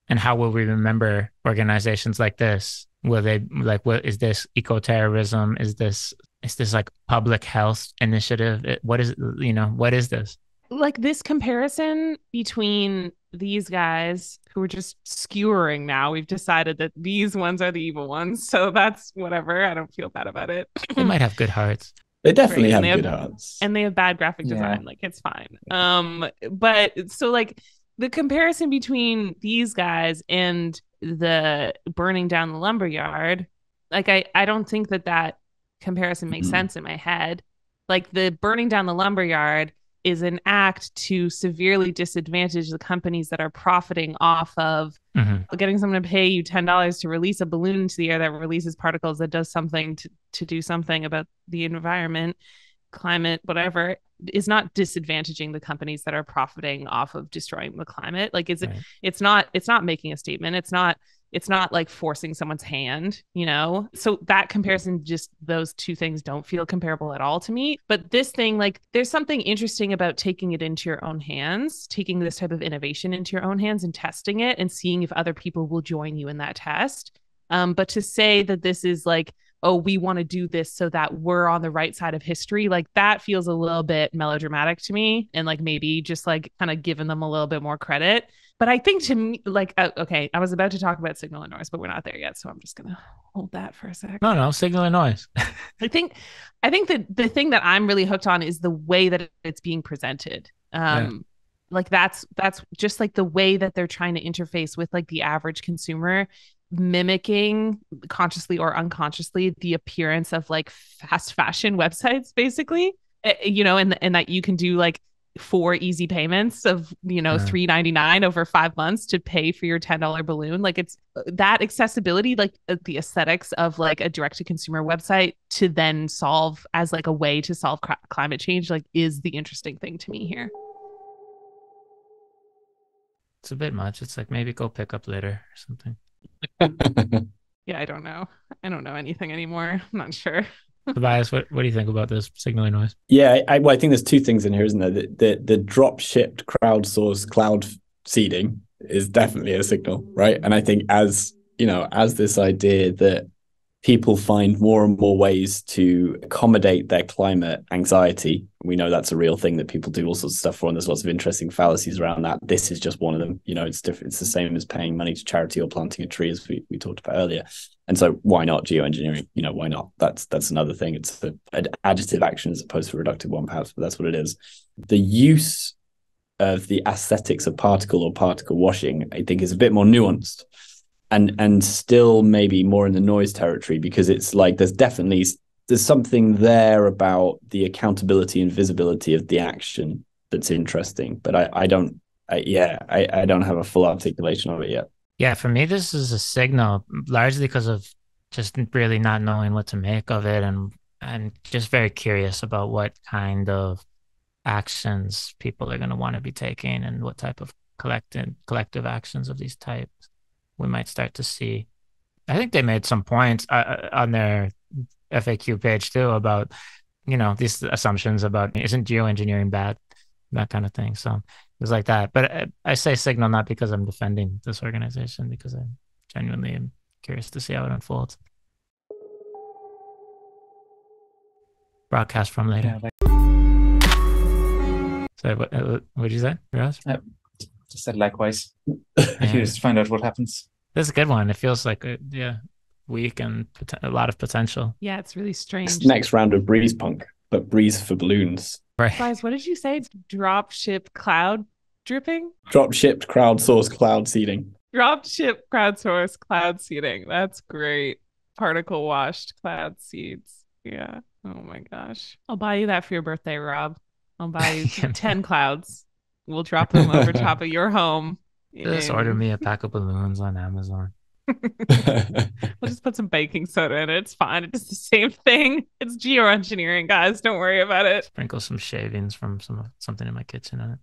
S2: And how will we remember organizations like this? Will they what is this eco-terrorism? Is this like public health initiative? What is what is this?
S1: Like, this comparison between these guys who are just skewering now, we've decided that these ones are the evil ones. So that's whatever. I don't feel bad about it.
S2: They might have good hearts.
S5: They definitely have good hearts.
S1: And they have bad graphic design. Like, it's fine. But so, like, the comparison between these guys and the burning down the lumberyard, like, I don't think that comparison makes sense in my head. Like, the burning down the lumberyard is an act to severely disadvantage the companies that are profiting off of getting someone to pay you $10 to release a balloon into the air that releases particles that does something to do something about the environment, climate, whatever, is not disadvantaging the companies that are profiting off of destroying the climate. Like, it's not making a statement. It's not like forcing someone's hand, So that comparison, just those two things don't feel comparable at all to me. But this thing, like, there's something interesting about taking it into your own hands, taking this type of innovation into your own hands and testing it and seeing if other people will join you in that test. But to say that this is like oh, we want to do this so that we're on the right side of history. Like that feels a little bit melodramatic to me, and like maybe just like kind of giving them a little bit more credit. But I think to me, like, okay, I was about to talk about signal and noise, but we're not there yet. So I'm just going to hold that for a sec.
S2: No, signal and noise.
S1: I think that the thing that I'm really hooked on is the way that it's being presented. Like that's just like the way that they're trying to interface with like the average consumer, mimicking consciously or unconsciously the appearance of like fast fashion websites, basically, you know, and that you can do like 4 easy payments of, you know, $3.99 over 5 months to pay for your $10 balloon. Like it's that accessibility, like the aesthetics of like a direct to consumer website to then solve as like a way to solve climate change, like is the interesting thing to me here.
S2: It's a bit much. It's like maybe go pick up litter or something.
S1: Yeah, I don't know anything anymore. I'm not sure.
S2: Tobias, what do you think about this signal and noise?
S5: Yeah, I think there's 2 things in here, isn't there? The drop shipped crowdsourced cloud seeding is definitely a signal, right? And I think as this idea that people find more and more ways to accommodate their climate anxiety. We know that's a real thing that people do all sorts of stuff for, and there's lots of interesting fallacies around that. This is just one of them. You know, it's different. It's the same as paying money to charity or planting a tree, as we talked about earlier. And so why not geoengineering? You know, why not? That's another thing. It's an additive action as opposed to a reductive one, perhaps, but that's what it is. The use of the aesthetics of particle or particle washing, I think, is a bit more nuanced. And still maybe more in the noise territory, because it's like there's something there about the accountability and visibility of the action that's interesting, but I don't have a full articulation of it yet.
S2: Yeah, for me this is a signal largely because of just really not knowing what to make of it, and just very curious about what kind of actions people are going to want to be taking and what type of collective actions of these types we might start to see. I think they made some points on their FAQ page too about, you know, these assumptions about isn't geoengineering bad, that kind of thing. So it was like that. But I say signal not because I'm defending this organization, because I genuinely am curious to see how it unfolds. Broadcast from later. So what did you say, Viraj?
S4: Just said likewise. I'm curious to find out what happens.
S2: This is a good one. It feels like weak and a lot of potential.
S1: Yeah, it's really strange.
S5: Next round of breeze punk, but breeze for balloons.
S2: Right.
S1: Guys, what did you say? Drop ship cloud dripping?
S5: Drop shipped crowdsourced cloud seeding.
S1: Drop ship crowdsourced cloud seeding. That's great. Particle washed cloud seeds. Yeah. Oh my gosh. I'll buy you that for your birthday, Rob. I'll buy you 10 clouds. We'll drop them over top of your home.
S2: Just order me a pack of balloons on Amazon.
S1: We'll just put some baking soda in it. It's fine. It's the same thing. It's geoengineering, guys. Don't worry about it.
S2: Sprinkle some shavings from something in my kitchen on it.